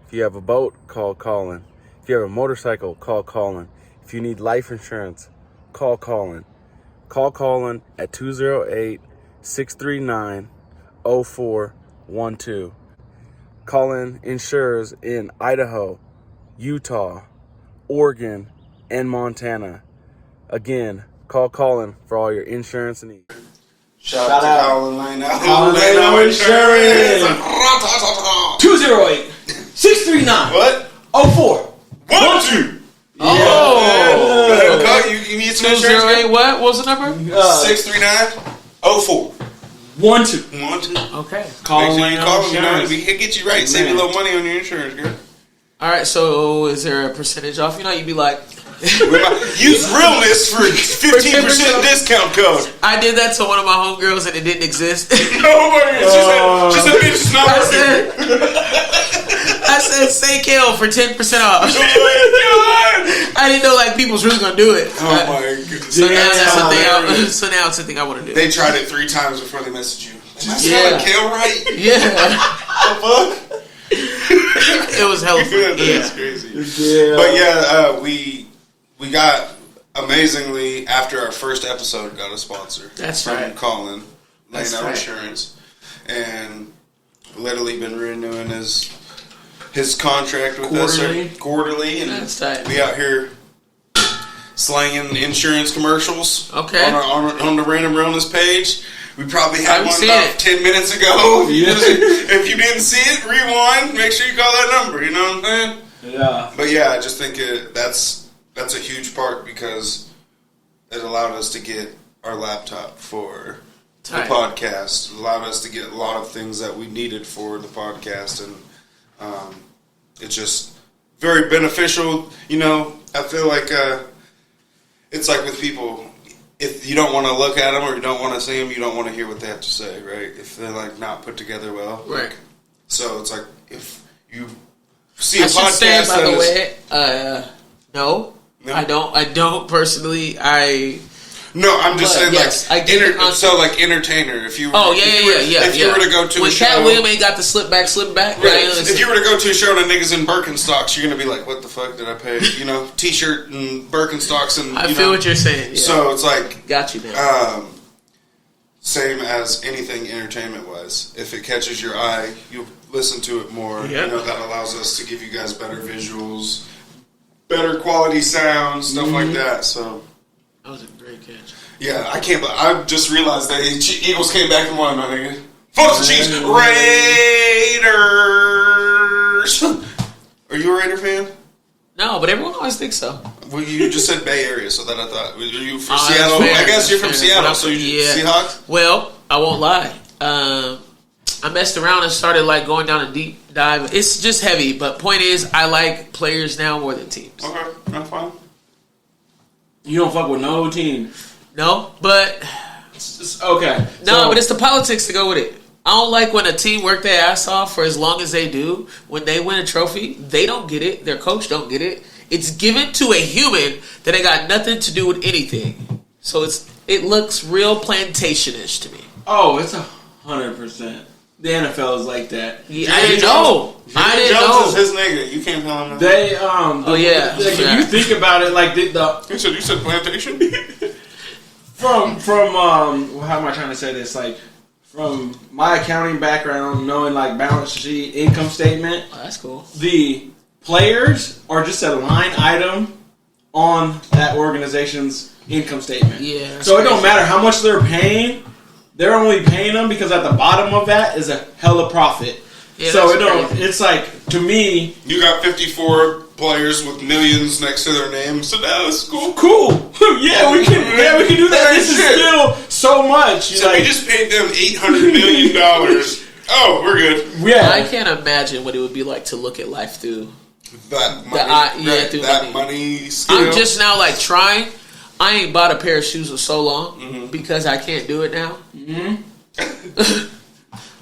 If you have a boat, call Colin. If you have a motorcycle, call Colin. If you need life insurance, call Colin. Call Colin at 208-639-0412. Colin insures in Idaho, Utah, Oregon, and Montana. Again, call Colin for all your insurance needs. Shout out to Colin Lano. Colin Lano Insurance. 208-639. What? 0412. Oh. You need some insurance? 208 what? What was the number? 639-0412. Okay. Colin Lano Insurance. He'll get you right. Save you a little money on your insurance, girl. All right, so is there a percentage off? You know, you'd be like... Use Realness for 15% discount code. I did that to one of my homegirls and it didn't exist. Nobody. She said, bitch, it's not working. I said, say Kale for 10% off. Oh my God. I didn't know like people's really gonna do it. Oh my goodness. So now it's something I want to do. They tried it 3 times before they messaged you. Am I spelling Kale right? Yeah. The fuck? It was hella fun. That's crazy. Yeah. But yeah, we got, amazingly, after our first episode, got a sponsor. That's from right. Colin, That's Lano right. Insurance. And literally been renewing his contract with us quarterly. And that's tight. We out here slanging insurance commercials on the Random Realness page. We probably had one about 10 minutes ago. If you didn't see it, rewind. Make sure you call that number. You know what I'm saying? Yeah. But yeah, I just think that's a huge part because it allowed us to get our laptop for the podcast. It allowed us to get a lot of things that we needed for the podcast, and it's just very beneficial. You know, I feel like it's like with people. If you don't want to look at them or you don't want to see them, you don't want to hear what they have to say, right? If they're like not put together well, right? So it's like if you see a I should podcast say, by that the is, way, no, I don't personally. No, I'm just saying, yes, like, so like entertainer. If you were, if you were to go to when a show, Cat Williams ain't got the slip back, right. If you were to go to a show and a niggas in Birkenstocks, you're gonna be like, what the fuck did I pay? You know, t-shirt and Birkenstocks and I feel what you're saying. Yeah. So it's like, got you now. Same as anything entertainment wise. If it catches your eye, you listen to it more. Yep. You know, that allows us to give you guys better visuals, better quality sound, stuff like that. So. That was a great catch. Yeah, I can't. I just realized that Eagles came back and won, my nigga. Fuck the Chiefs, Raiders. Are you a Raider fan? No, but everyone always thinks so. Well, you just said Bay Area, so that I thought. Are you from Oh, Seattle? fair, I guess you're from fair. Seattle, so you Seahawks. Well, I won't lie. I messed around and started like going down a deep dive. It's just heavy, but point is, I like players now more than teams. Okay, that's fine. You don't fuck with no team. No, but Okay. no, but it's the politics to go with it. I don't like when a team work their ass off for as long as they do. When they win a trophy, they don't get it. Their coach don't get it. It's given to a human that ain't got nothing to do with anything. So it looks real plantation-ish to me. Oh, it's 100%. The NFL is like that. Yeah, I didn't know. Jones is his nigga. You can't tell him that. They If you think about it, like You said plantation. from how am I trying to say this? Like from my accounting background, knowing like balance sheet, income statement. Oh, that's cool. The players are just a line item on that organization's income statement. Yeah. So it don't matter how much they're paying. They're only paying them because at the bottom of that is a hella profit. Yeah, so it that's don't. crazy. It's like to me, You got 54 players with millions next to their names, so that's cool. cool. yeah, we can do that. This is Shit. still so much. So we just paid them $800 million. Oh, we're good. Yeah, I can't imagine what it would be like to look at life through That money, through that money. money skill. I'm just now like trying. I ain't bought a pair of shoes in so long because I can't do it now.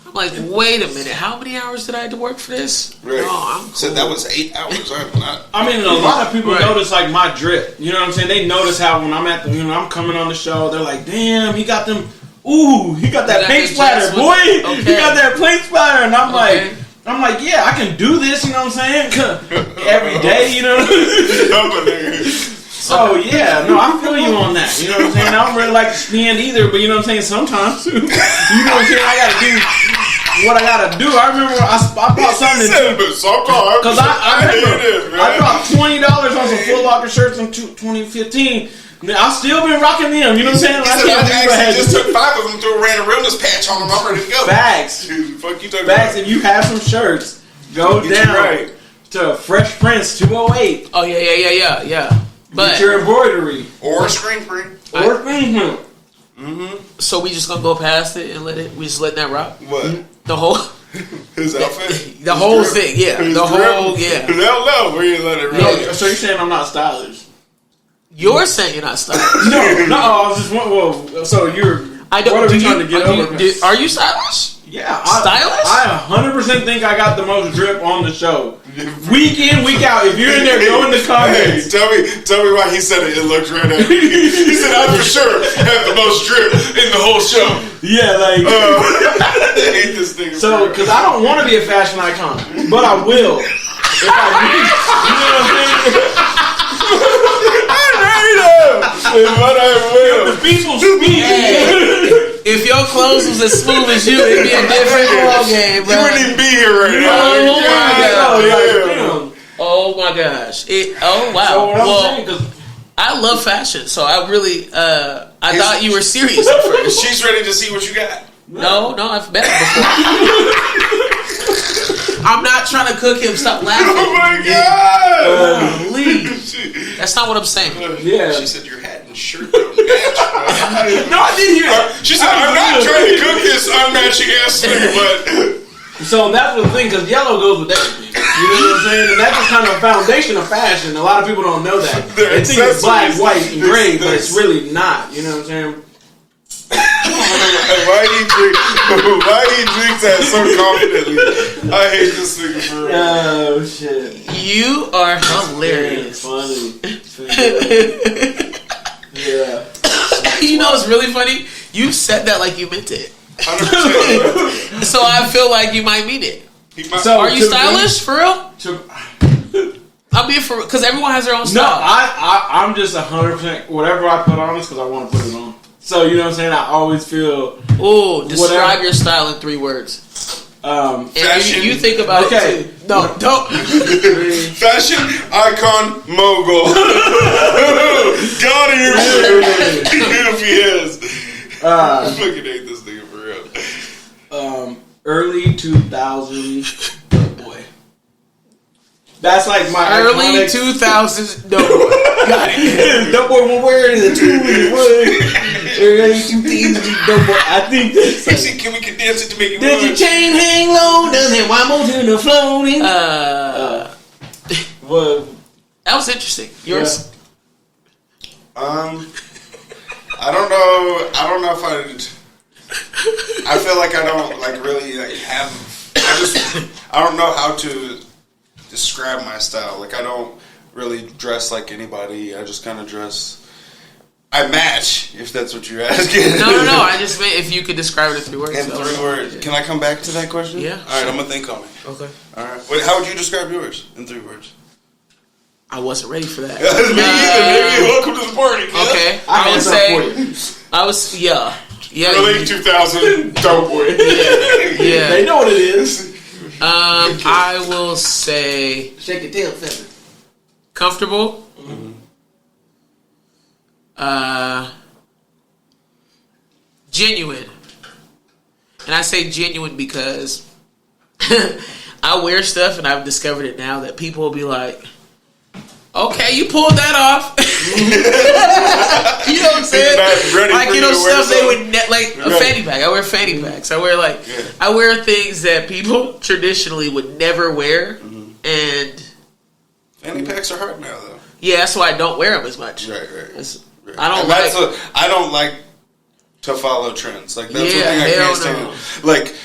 I'm like, wait a minute. How many hours did I have to work for this? Right. No, I'm cool. So that was 8 hours. I'm not. I mean, a lot of people Right. notice like my drip. You know what I'm saying? They notice how when I'm at the, I'm coming on the show, they're like, "Damn, he got them. Ooh, he got that got paint the splatter, jets boy. with- He okay. got that paint splatter." And I'm Okay. like, yeah, I can do this. You know what I'm saying? Every day, you know. I'm a nigga. So yeah, no, I feel you on that. You know what I'm saying? I don't really like to spend either, but you know what I'm saying. Sometimes, you know what I'm saying. I gotta do what I gotta do. I remember I bought something Because I remember I dropped $20 on some Foot Locker shirts in 2015. I've still been rocking them. You know what I'm saying? He said, I actually just took 5 of them, threw a Random Realness patch on them. I'm ready to go. Bags. Dude, fuck you talking Bags. about? If you have some shirts, go Get you down right. to Fresh Prince 208. Oh yeah. But Get your embroidery Or screen print. or screen. so we just gonna go past it and we just let that rock. What? The whole His outfit? the His whole drip? thing, yeah. His The drip? whole yeah. Hell no, where you let it run. No, so you're saying I'm not stylish? You're saying you're not stylish. No. I was just well. So you're. I don't. What are do we you, trying to get over? are you stylish? Yeah, Stylish? I 100% think I got the most drip on the show. Week in, week out. If you're in there, go in the Hey, comments. tell me why he said it. It looked right at me. He said, I for sure have the most drip in the whole show. Yeah, like. I hate this thing. So, because I don't want to be a fashion icon, but I will. If I do, you know what I'm saying? But I will. The people speak. If your clothes was as smooth as you, it'd be a different ball game, You bro. wouldn't even be here right now. Oh my God. Oh my gosh! Oh wow! So what I'm Well, saying, 'cause I love fashion, so I really I thought you were serious at first. She's ready to see what you got. No, I've met him before. I'm not trying to cook him. Stop laughing. Oh my god! Please. That's not what I'm saying. Yeah. She said your hat and shirt don't match. No, I did hear that. She said, I'm not trying to cook this unmatching ass nigga, but So that's the thing, because yellow goes with everything. You know what I'm saying? And that's just kind of a foundation of fashion. A lot of people don't know that. They think it's black, white, and gray, but it's really not. You know what I'm saying? Why he drinks that so confidently? I hate this nigga for real. Oh shit! You are hilarious. Funny. Yeah. You know what's really funny? You said that like you meant it. 100%. So I feel like you might mean it. So are you stylish for real? I mean, because everyone has their own style. No, I'm just 100%. Whatever I put on is because I want to put it on. So you know what I'm saying? I always feel. Ooh, describe your style in 3 words. Fashion. You think about it too. No, don't. Fashion icon mogul. God, if he is. I fucking hate this nigga for real. Early 2000s boy. That's like my early iconic... 2000s. No, got it. Dope boy will wear the 2 in early 2000s dope boy. I think that's like, can we condense it to make it does your chain hang low? Does it wobble to the floating? Well, that was interesting. Yours? Yeah. I don't know if I feel like I don't like really like have. I don't know how to describe my style. Like I don't really dress like anybody. I just kind of dress. I match, if that's what you're asking. No. I just meant if you could describe it in 3 words. In 3 words. Can I come back to that question? Yeah. All right, I'm gonna think on it. Okay. All right. Wait, how would you describe yours in 3 words? I wasn't ready for that. Me either. Maybe welcome to the party. Okay. I would say. Yeah. Early 2000 dope boy. Yeah. They know what it is. I will say shake your tail feather. Comfortable. Mm-hmm. Genuine. And I say genuine because I wear stuff and I've discovered it now that people will be like, okay, you pulled that off. You know what I'm saying? Like, you know, stuff they would like a fanny pack. I wear fanny packs. I wear I wear things that people traditionally would never wear, and fanny packs are hard now, though. Yeah, that's why I don't wear them as much. Right. I don't like to follow trends. Like that's one thing I can't stand. Like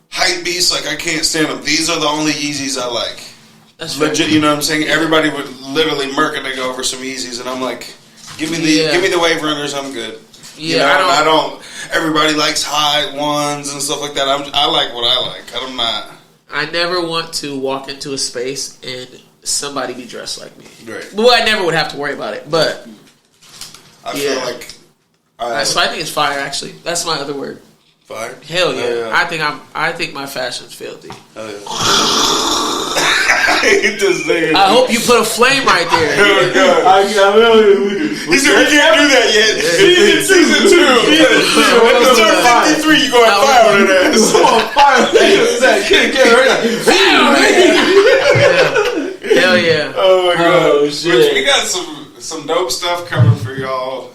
hype beasts, like I can't stand them. These are the only Yeezys I like. That's legit, you know what I'm saying? Everybody would literally murk a nigga over some Yeezys, and I'm like, give me the Wave Runners, I'm good. Yeah, you know, I don't. Everybody likes high ones and stuff like that. I like what I like. I'm not. I never want to walk into a space and somebody be dressed like me. Right. Well, I never would have to worry about it, but I feel like. So I think it's fire. Actually, that's my other word. Fire. Hell yeah! I think my fashion's filthy. Hell yeah. I hate this nigga. I hope you put a flame right there. He said we can't do that yet. Season 2. Episode 53, you go on fire on that ass. Come on, fire. Hell yeah. Oh my god. Oh shit. We got some dope stuff coming for y'all.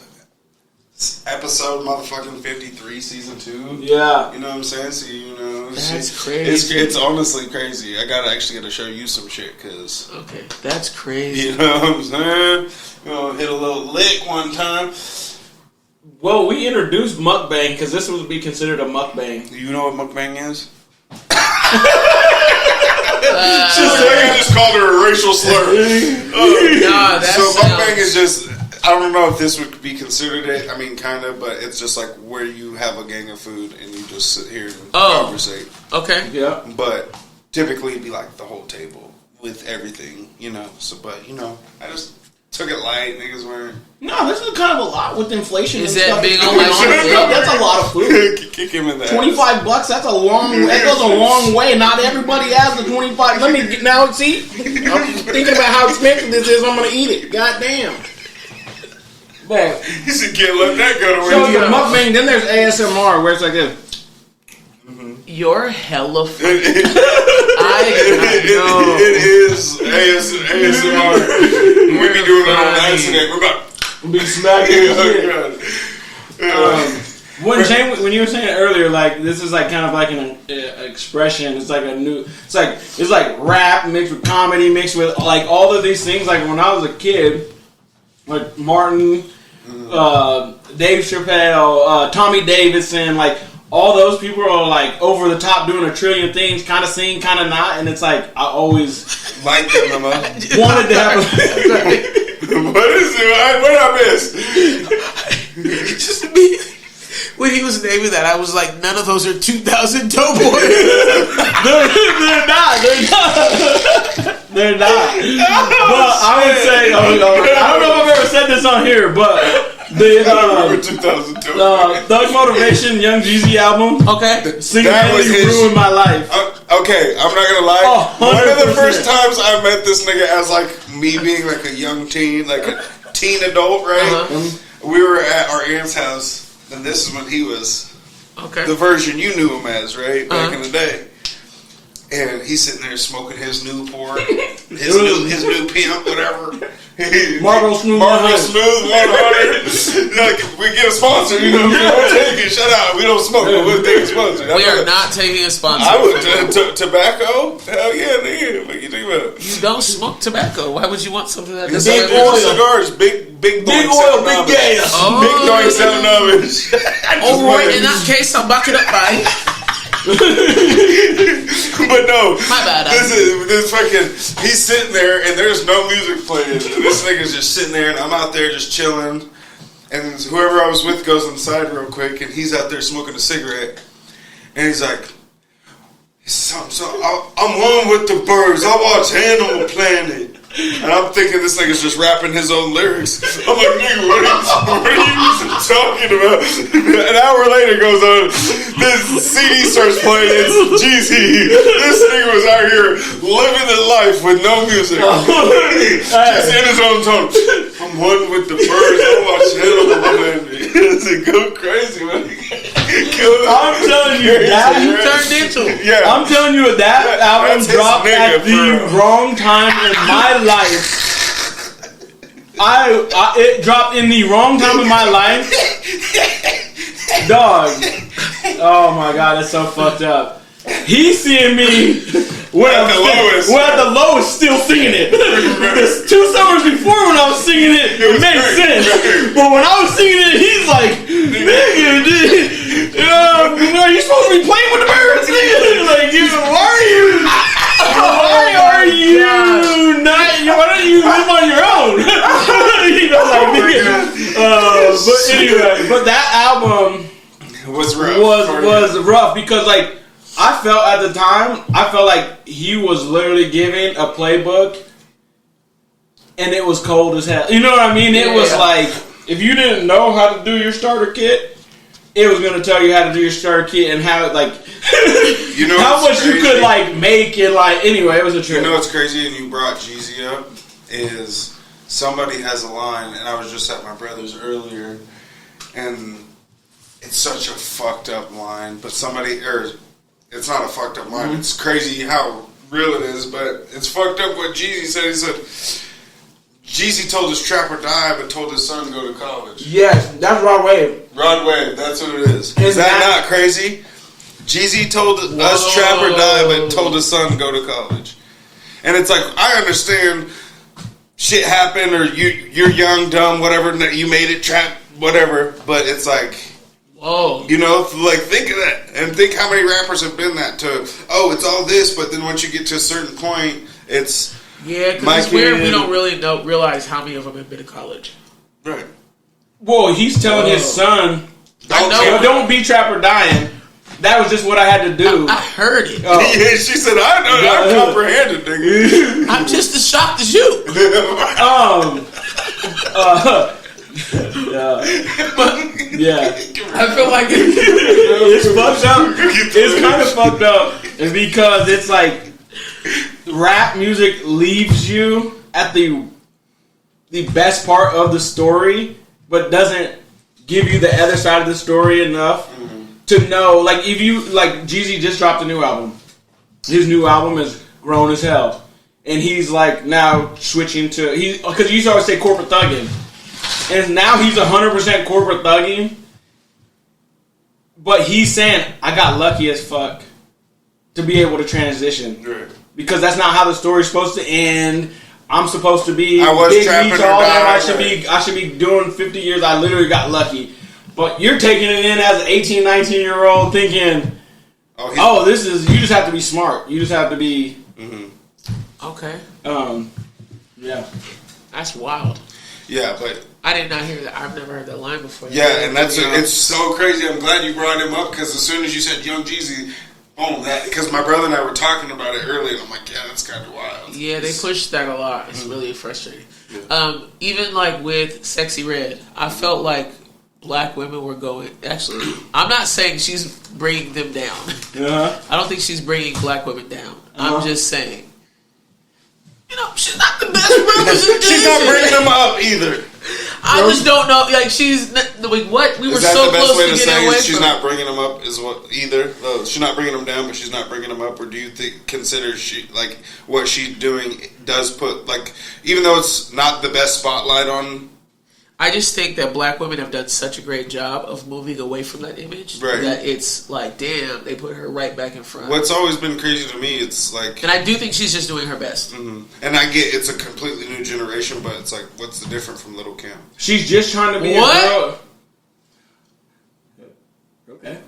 Episode motherfucking 53, season 2. Yeah. You know what I'm saying? So, you know. That's crazy. It's honestly crazy. I gotta show you some shit, cause. Okay, that's crazy. You know what I'm saying? Hit a little lick one time. Well, we introduced mukbang because this would be considered a mukbang. You know what mukbang is? Just called her a racial slur. So mukbang is just. I don't know if this would be considered it. I mean, kind of, but it's just like where you have a gang of food and you just sit here and conversate. Okay. Yeah. But typically it'd be like the whole table with everything, you know. So, but, you know, I just took it light. Niggas weren't. No, this is kind of a lot with inflation. Is and that stuff. big on like That's a lot of food. Kick him in the $25. That's a long. That goes a long way. Not everybody has the 25. Let me now see. I'm thinking about how expensive this is. I'm gonna eat it. God damn. Man, he said, "Can't let that go to waste." So the mukbang. Then there's ASMR, where it's like this. You're hella funny. It is ASMR. We be doing it on accident. We're about to be smacking. When you were saying earlier, like this is like kind of like an expression. It's like a new. It's like rap mixed with comedy mixed with like all of these things. Like when I was a kid, like Martin. Dave Chappelle, Tommy Davidson, like all those people are like over the top doing a trillion things, kind of sing, kind of not, and it's like I always like them, wanted to have What is it? What I missed? Just me. When he was naming that, I was like, none of those are 2000 Doughboys. they're not. They're not. But I would say, I don't know if I've ever said this on here, but the Thug Motivation Young Jeezy album, okay, single-handedly ruined my life. Okay, I'm not gonna lie. 100%. One of the first times I met this nigga as like me being like a young teen, like a teen adult, right? Uh-huh. We were at our aunt's house. And this is when he was the version you knew him as, right? Back in the day. And he's sitting there smoking his Newport, his new pimp, whatever. Marlboro Smooth 100. Like, we get a sponsor, you know. We'll take it. Shut up. We don't smoke, but we'll take a sponsor. We are not taking a sponsor. I would. Tobacco? Hell yeah, nigga. What you think about? You don't smoke tobacco. Why would you want something that doesn't big oil cigars? Big oil, big gas. Big noise, 7 ovens. All right, in that case, I'll buck it up by. But no, my bad. This fucking, he's sitting there and there's no music playing. And this nigga's just sitting there and I'm out there just chilling. And whoever I was with goes inside real quick and he's out there smoking a cigarette. And he's like, I'm one with the birds. I watch Animal Planet. And I'm thinking this nigga's just rapping his own lyrics. I'm like, nigga, what are you talking about? An hour later goes on, this CD starts playing, it's Jeezy. This nigga was out here living the life with no music. Just in his own tone. I'm one with the birds, I watch Animal Planet. It's go crazy, man. I'm telling you, that you turned into. Yeah. I'm telling you, that album dropped at the wrong time in my life. It dropped in the wrong time in my life. Dog. Oh my god, that's so fucked up. He's seeing me we're at the lowest still singing it. 2 summers before when I was singing it made sense. But when I was singing it, he's like, nigga, are you supposed to be playing with the birds? Nigga? Like, why are you not? Why don't you live on your own? But anyway, but that album was rough because like I felt at the time, I felt like he was literally giving a playbook and it was cold as hell. You know what I mean? It was like, if you didn't know how to do your starter kit, it was going to tell you how to do your starter kit and how it, like, you know how much crazy? You could, like, make it, like, anyway, it was a trip. You know what's crazy, and you brought Jeezy up, is somebody has a line, and I was just at my brother's earlier, and it's such a fucked up line, but it's not a fucked up line. Mm-hmm. It's crazy how real it is, but it's fucked up what Jeezy said. He said, Jeezy told his trap or die, but told his son to go to college. Yes, that's Rod Wave. Rod Wave, that's what it is. Is that not crazy? Jeezy told us trap or die, but told his son to go to college. And it's like, I understand shit happened, or you're young, dumb, whatever, you made it, trap, whatever, but it's like, whoa. You know, like, think of that. And think how many rappers have been that to, it's all this, but then once you get to a certain point, it's... Yeah, because it's weird we don't really realize how many of them have been to college. Right. Well, he's telling his son, don't be trap or dying. That was just what I had to do. I heard it. Yeah, she said, I comprehended, nigga. I'm just as shocked as you. Yeah. I feel like it's fucked up. It's kind of fucked up because it's like rap music leaves you at the best part of the story, but doesn't give you the other side of the story enough to know. Like, if you, like, Jeezy just dropped a new album. His new album is grown as hell, and he's like now switching to because he used to always say corporate thugging, and now he's 100% corporate thugging. But he's saying, I got lucky as fuck to be able to transition. Right. Because that's not how the story's supposed to end. I'm supposed to be I was big trapping meat her all that. dog, I should be doing 50 years. I literally got lucky. But you're taking it in as an 18, 19-year-old thinking, you just have to be smart. You just have to be... Mm-hmm. Okay. Yeah. That's wild. Yeah, but... I did not hear that. I've never heard that line before. Yeah, and it's so crazy. I'm glad you brought him up, because as soon as you said Young Jeezy, because my brother and I were talking about it earlier, and I'm like, yeah, that's kind of wild. Yeah, they push that a lot. It's really frustrating. Yeah. Even like with Sexy Red, I felt like black women were going... Actually, I'm not saying she's bringing them down. I don't think she's bringing black women down. I'm just saying, she's not the best representation. She's not bringing them up either. I just don't know. Like, she's... Like, what? We were so close to getting away from... She's not bringing them up is what either? No, she's not bringing them down, but she's not bringing them up. Or do you consider she... Like, what she's doing does put... Like, even though it's not the best spotlight on... I just think that black women have done such a great job of moving away from that image that it's like, damn, they put her right back in front. What's always been crazy to me, it's like... And I do think she's just doing her best. Mm-hmm. And I get it's a completely new generation, but it's like, what's the difference from Little Kim? She's just trying to be a girl. Okay.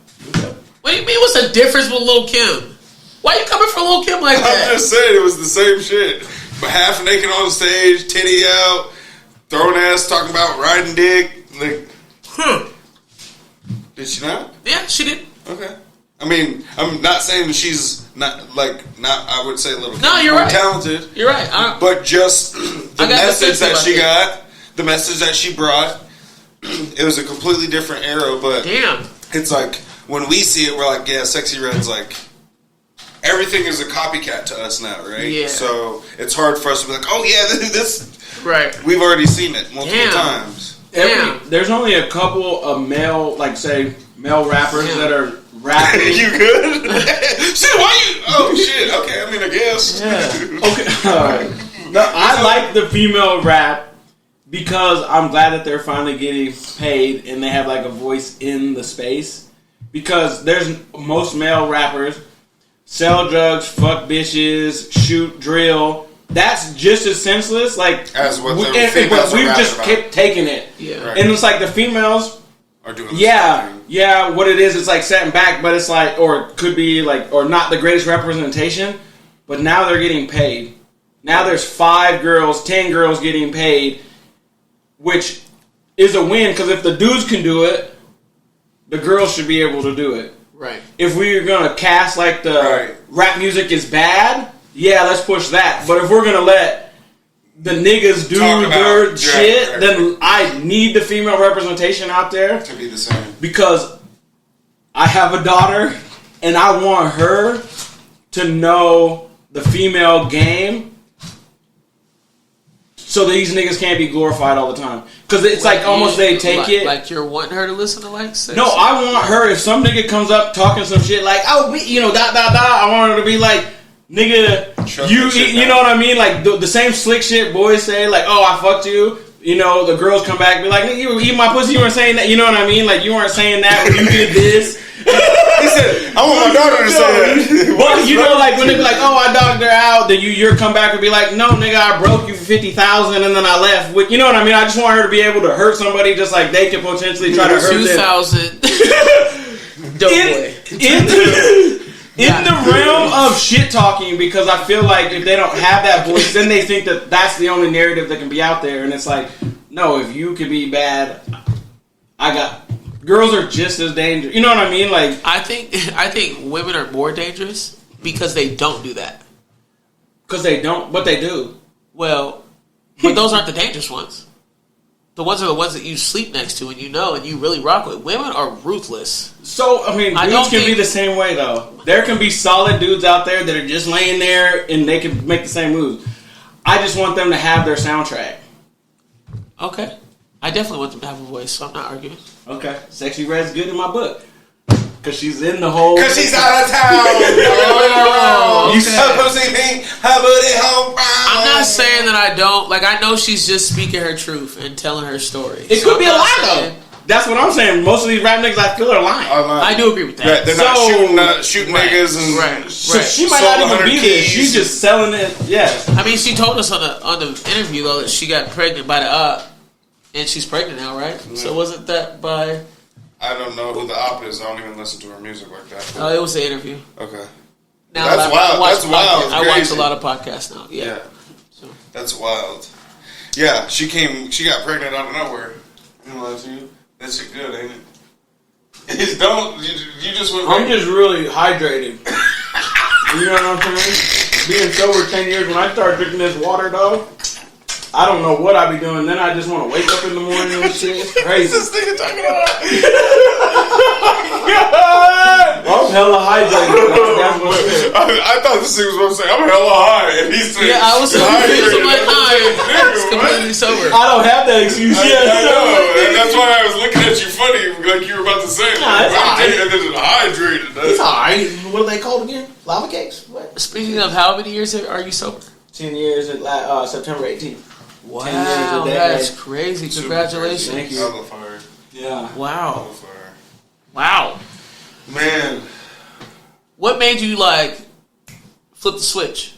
What do you mean, what's the difference with Lil' Kim? Why are you coming for Lil' Kim like that? I'm just saying, it was the same shit. But half naked on stage, titty out... Throwing ass, talking about riding dick. Like, Did she not? Yeah, she did. Okay. I mean, I'm not saying that she's not, I would say Little Kim. No, you're right. Talented. You're right. But just the message that she got, the message that she brought, it was a completely different era, but... Damn. It's like, when we see it, we're like, yeah, Sexy Red's like... Everything is a copycat to us now, right? Yeah. So, it's hard for us to be like, oh yeah, this... Right. We've already seen it multiple times. There's only a couple of male rappers that are rapping. You good? Shit, why you... Oh, shit. Okay, I mean, I guess. Yeah. Okay. All right. No, I like the female rap because I'm glad that they're finally getting paid and they have like a voice in the space. Because there's most male rappers sell drugs, fuck bitches, shoot, drill. That's just as senseless, like as what we've just kept taking it, right. And it's like the females are doing. What it is, it's like setting back, but it's like, or it could be like, or not the greatest representation, but now they're getting paid. Now there's 5 girls, 10 girls getting paid, which is a win because if the dudes can do it, the girls should be able to do it. Right. If we're gonna cast like the rap music is bad. Yeah, let's push that. But if we're going to let the niggas do their shit, then I need the female representation out there. To be the same. Because I have a daughter, and I want her to know the female game so these niggas can't be glorified all the time. Because it's like almost they take it. Like you're wanting her to listen to like sex? No, I want her, if some nigga comes up talking some shit like, I want her to be like, nigga, you know what I mean? Like, the same slick shit boys say, like, oh, I fucked you. You know, the girls come back and be like, nigga, you eat my pussy, you weren't saying that. You know what I mean? Like, you weren't saying that when you did this. He said, I want my daughter to say that. But, you know, like, when they be like, oh, I dogged her out, then your comeback would be like, no, nigga, I broke you for $50,000 and then I left. With, you know what I mean? I just want her to be able to hurt somebody just like they could potentially try to hurt them. 2,000. Dope boy. In the realm of shit talking, because I feel like if they don't have that voice, then they think that that's the only narrative that can be out there. And it's like, no, if you could be bad, girls are just as dangerous. You know what I mean? Like, I think women are more dangerous because they don't do that. Because they don't, but they do. Well, but those aren't the dangerous ones. The ones are the ones that you sleep next to and you know and you really rock with. Women are ruthless. So, I mean, dudes can be the same way, though. There can be solid dudes out there that are just laying there and they can make the same moves. I just want them to have their soundtrack. Okay. I definitely want them to have a voice, so I'm not arguing. Okay. Sexy Red's good in my book. Because she's in the whole... Because she's out of town. You supposed to see me? How about it home? I'm not saying that I don't. Like, I know she's just speaking her truth and telling her story. It could be a lie, though. That's what I'm saying. Most of these rap niggas I feel are lying. I do agree with that. They're not shooting niggas and So she might not even be there. She's just selling it. Yeah. I mean, she told us on the interview though that she got pregnant by the op, and she's pregnant now, right? Mm-hmm. So wasn't that by? I don't know who the op is. I don't even listen to her music like that. Oh, it was the interview. Okay. Now that's wild. That's wild. I watch a lot of podcasts now. Yeah. So. That's wild. Yeah, she got pregnant out of nowhere. You know what I'm that shit good, ain't it? You just went. I'm just really hydrated. You know what I'm saying? Being sober 10 years, when I start drinking this water, dog, I don't know what I be doing. Then I just want to wake up in the morning and shit. It's crazy. What's this nigga talking about? I'm hella hydrated. That's what it is. I thought this nigga was supposed to say, I'm hella high. And he said, yeah, I was so confused. I'm like, it's completely sober. I don't have that excuse yet. I know. And that's why I was looking at you funny, like you were about to say. Nah, it's alright. Hydrated. It's alright. What are they called again? Lava cakes? What? Speaking of, how many years are you sober? 10 years at September 18th. Wow, that's crazy. Congratulations. Thank you. Hella fire. Yeah. Wow. Hella fire. Wow. Man. What made you, flip the switch?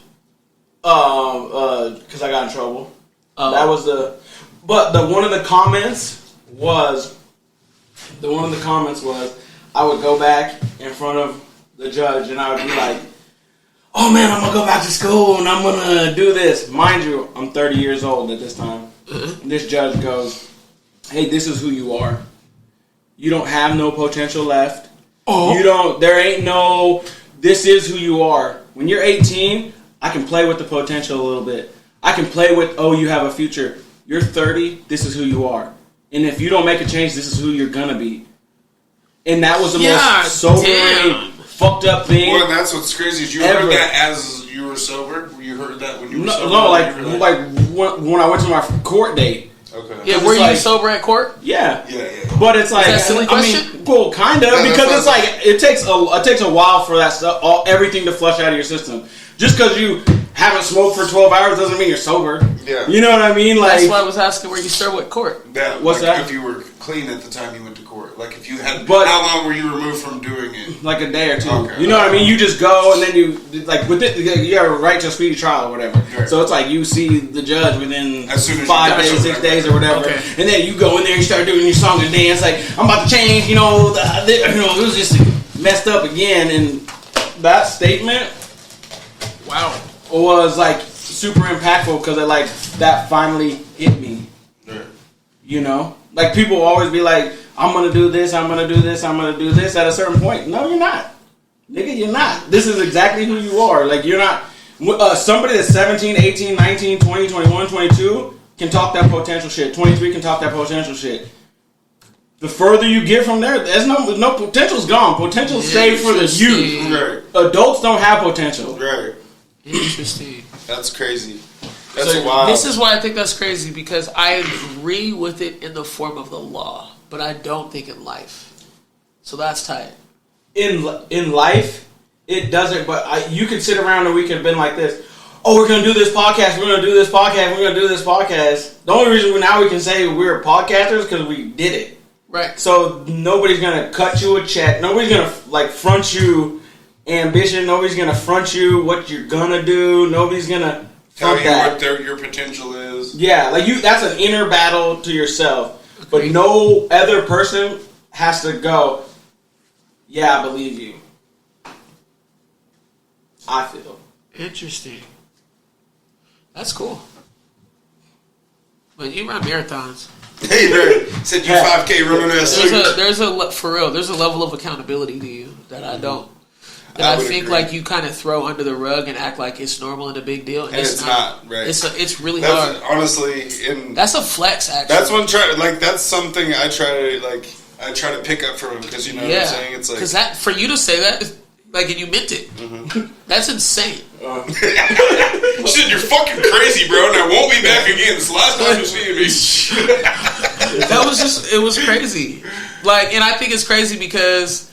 Because I got in trouble. That was one of the comments was, I would go back in front of the judge and I would be like, oh man, I'm going to go back to school and I'm going to do this. Mind you, I'm 30 years old at this time. And this judge goes, hey, this is who you are. You don't have no potential left. Oh. There ain't no, this is who you are. When you're 18, I can play with the potential a little bit. I can play with, you have a future. You're 30, this is who you are. And if you don't make a change, this is who you're going to be. And that was the most sobering, fucked up thing. Well, and that's what's crazy is you heard that as you were sober? You heard that when you were sober? No, when I went to my court date. Okay. Yeah, were you sober at court? Yeah. Yeah. But it's like, is that a silly question? Well, kind of, because it's like it takes a while for that stuff, everything to flush out of your system. Just because you haven't smoked for 12 hours doesn't mean you're sober. Yeah. You know what I mean? That's why I was asking where you started with court. What's that? If you were clean at the time you went to court. Like if you had, how long were you removed from doing it? Like a day or two. Okay. You know what I mean? You just go and then you, with it, you have a right to a speedy trial or whatever. Right. So it's like you see the judge within as soon as 5 days, 6 days or whatever. Okay. And then you go in there and you start doing your song and dance like, I'm about to change, it was just messed up again. And that statement, wow, was like super impactful because that finally hit me. Right. You know? Like people always be like, I'm gonna do this, I'm gonna do this, I'm gonna do this at a certain point. No, you're not. Nigga, you're not. This is exactly who you are. Like you're not somebody that's 17, 18, 19, 20, 21, 22 can talk that potential shit. 23 can talk that potential shit. The further you get from there, there's no potential's gone. Potential's saved for the youth. Right. Adults don't have potential. Right. Interesting. That's crazy. That's wild. This is why I think that's crazy, because I agree with it in the form of the law, but I don't think in life. So that's tight. In life, it doesn't. But you could sit around and we could have been like this. Oh, we're gonna do this podcast. We're gonna do this podcast. We're gonna do this podcast. The only reason now we can say we're podcasters because we did it. Right. So nobody's gonna cut you a check. Nobody's gonna front you ambition. Nobody's gonna front you what you're gonna do. Nobody's gonna tell you that. What your potential is. Yeah, that's an inner battle to yourself. But no other person has to go, yeah, I believe you. I feel. Interesting. That's cool. But you run marathons. Hey, man. Said you 5K running that there's a level of accountability to you that I don't. That I think agree. you kind of throw under the rug and act like it's normal and a big deal, and it's not. Right? It's really hard. Honestly, that's a flex. Actually, that's something I try to pick up from him because you know what I'm saying. It's like because for you to say that, and you meant it. Mm-hmm. That's insane. Shit, you're fucking crazy, bro, and I won't be back again. It's the last time you're seeing me. It was crazy. And I think it's crazy because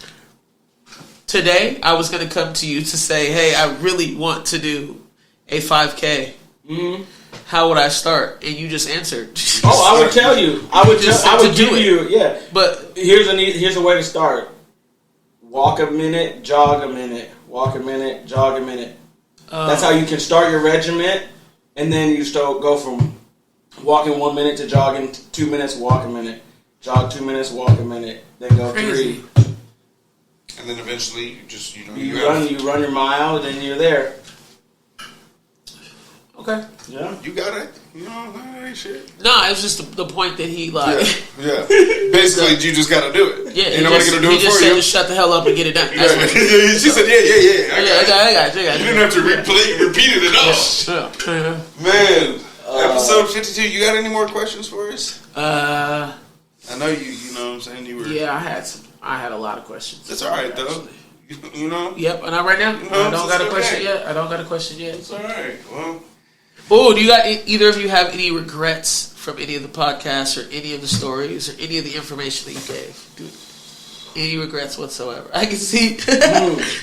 today I was going to come to you to say, hey, I really want to do a 5K. Mm-hmm. how would I start? And you just answered. I would tell you. I would give you. Yeah, but here's a way to start. Walk a minute, jog a minute. Walk a minute, jog a minute. That's how you can start your regiment, and then you still go from walking 1 minute to jogging 2 minutes, walk a minute, jog 2 minutes, walk a minute, then go 3. And then eventually you run your mile, and then you're there. Okay. Yeah. You got it. That ain't shit. No, it was just the point that he Yeah. Basically, you just got to do it. Yeah. Ain't nobody gonna do it for you. He just said, shut the hell up and get it done. She said, yeah. I got you. You didn't have to repeat it at all. Man, episode 52. You got any more questions for us? I know you know what I'm saying. You were. Yeah, I had a lot of questions. That's all right though. Yep. And right now, I don't got a question yet. I don't got a question yet. It's all right. Well. Oh, do you got either of you have any regrets from any of the podcasts or any of the stories or any of the information that you gave? Any regrets whatsoever? I can see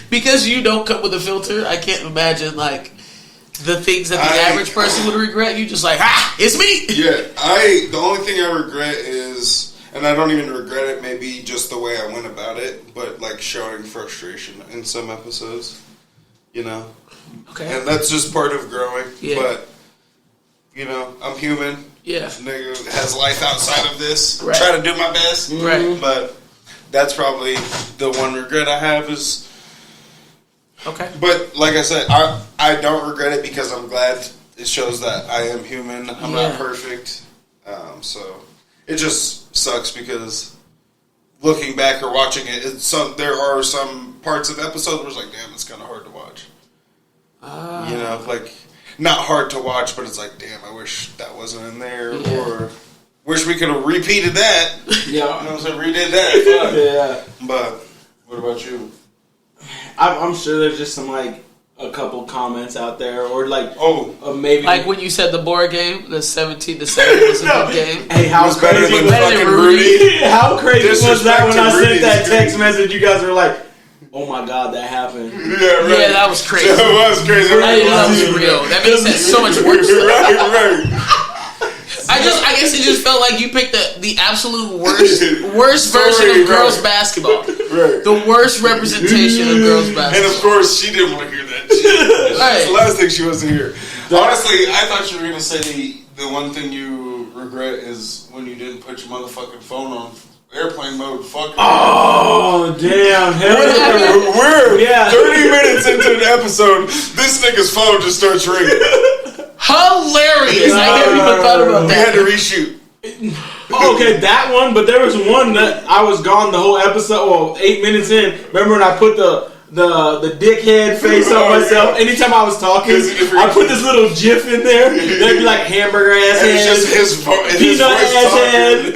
because you don't come with a filter. I can't imagine the things that the average person would regret. You just it's me. Yeah, the only thing I regret is, and I don't even regret it. Maybe just the way I went about it, but showing frustration in some episodes. Okay. And that's just part of growing. Yeah. But I'm human. Yeah. Nigga has life outside of this. Right. Try to do my best. Right. But that's probably the one regret I have is. Okay. But like I said, I don't regret it because I'm glad it shows that I am human. I'm not perfect. So it just sucks because looking back or watching it, there are some parts of the episode where it's damn, it's kind of hard to watch. Not hard to watch, but it's damn, I wish that wasn't in there, or wish we could have repeated that. Yeah, redid that. Yeah. But what about you? I'm sure there's just some a couple comments out there, or maybe when you said the board game, the 17-7 was a good game. Hey, how was crazy better than was fucking Rudy? How crazy was that when I sent Rudy's that text message? You guys were like, "Oh my god, that happened." Yeah, right. Yeah, that was crazy. That was crazy. I didn't know that was real. That makes that so much worse. Right. I guess it just felt like you picked the absolute worst version of girls basketball. Right. The worst representation of girls basketball. And of course, she didn't want to hear that shit. That's the last thing she wants to hear. Honestly, I thought you were going to say the one thing you regret is when you didn't put your motherfucking phone on airplane mode. Fucking. Oh, damn. We're 30 minutes into the episode. This nigga's phone just starts ringing. Hilarious! I never even thought about that. We had to reshoot. Okay, that one, but there was one that I was gone the whole episode. Well, 8 minutes in. Remember when I put the dickhead face on myself? Anytime I was talking, I put this little GIF in there. There'd be hamburger ass head, just his peanut ass head,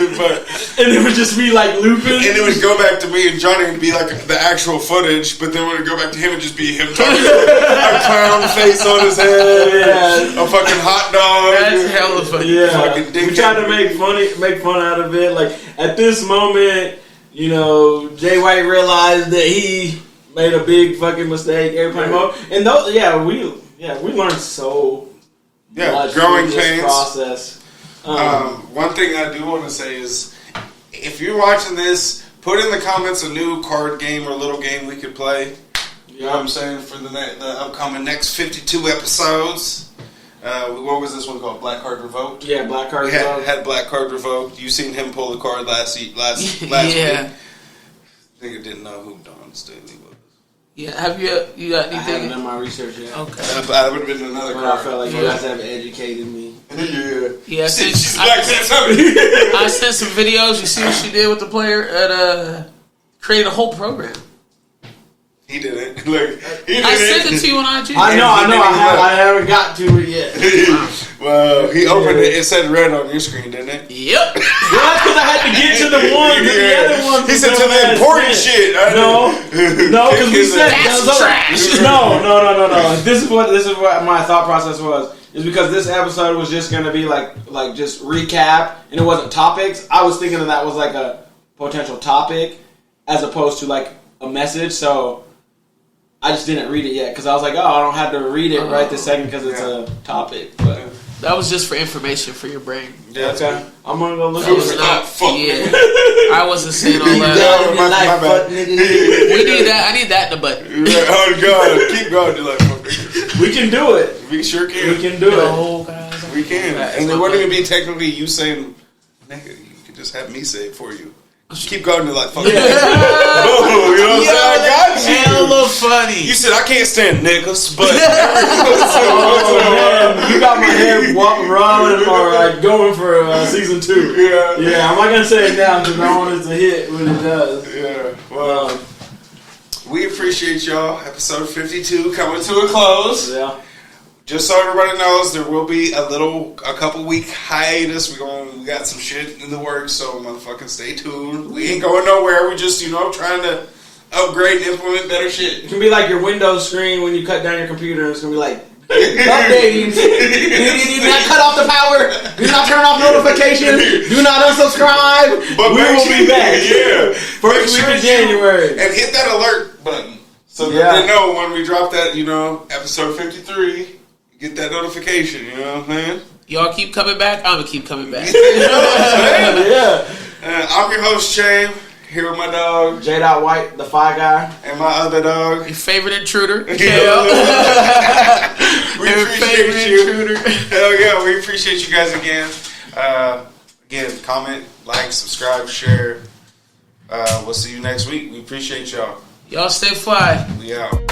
and it would just be looping. And it would go back to me and Johnny would be the actual footage, but then when it would go back to him, it'd just be him talking. A clown face on his head, a fucking hot dog. That's hella funny. Yeah, we tried to make fun out of it. At this moment, Jay White realized that he made a big fucking mistake, airplane mode. And we learned so much growing through this pains. Process. One thing I do want to say is, if you're watching this, put in the comments a new card game or little game we could play. You know what I'm saying? For the upcoming next 52 episodes. What was this one called? Black Card Revoked? Yeah, Black Card Revoked. Had Black Card Revoked. You seen him pull the card last week. Yeah. Nigga didn't know who Don Staley was. Yeah, have you got anything? I haven't done my research yet. Okay. That would have been another card. I felt like you guys have educated me. Yeah, She's black. I sent some videos. You see what she did with the player at created a whole program. He didn't. I sent it to you on IG. I know. I haven't got to it yet. Well, he opened it. It said red on your screen, didn't it? Yep. Well, that's because I had to get to the one. The other one. He said to the important shit. No, because we said that's trash. No. This is what my thought process was. Is because this episode was just gonna be like just recap, and it wasn't topics. I was thinking that was a potential topic, as opposed to a message. So I just didn't read it yet because I was I don't have to read it right this second because it's a topic. But That was just for information for your brain. Yeah, Okay. I'm gonna go look That was at it. not. fuck. Yeah, I wasn't saying all that. My bad. We need that. I need that in the butt. Oh God, keep going. You're like, fuck, nigga. We can do it. We sure can. We can do it. No, guys. We can. And it wouldn't even be technically you saying, nigga, you could just have me say it for you. Keep going to like, fuck. Yeah. Boom, you know what I'm saying? I got you. Hella funny. You said I can't stand niggas, but Oh, man. You got my head rolling or like going for season 2. yeah. Yeah, I'm not gonna say it now because I want it to hit when it does. Yeah. Well, we appreciate y'all. Episode 52 coming to a close. Yeah. Just so everybody knows, there will be a couple week hiatus. We got some shit in the works, so motherfucking stay tuned. We ain't going nowhere. We just, trying to upgrade and implement better shit. It can be like your Windows screen when you cut down your computer. It's gonna be like updating. Do not cut off the power. Do not turn off notifications. Do not unsubscribe. But we will be back. Yeah, First week of January. And hit that alert button so that they know when we drop that. Episode 53. Get that notification, you know what I'm saying? Y'all keep coming back. I'm gonna keep coming back. Yeah. I'm your host, Chave. Here with my dog, J. White, the Fi Guy, and my other dog, Your favorite intruder, we Kale. Your appreciate favorite you. intruder. Hell yeah, we appreciate you guys again. Again, comment, like, subscribe, share. We'll see you next week. We appreciate y'all. Y'all stay fly. We out.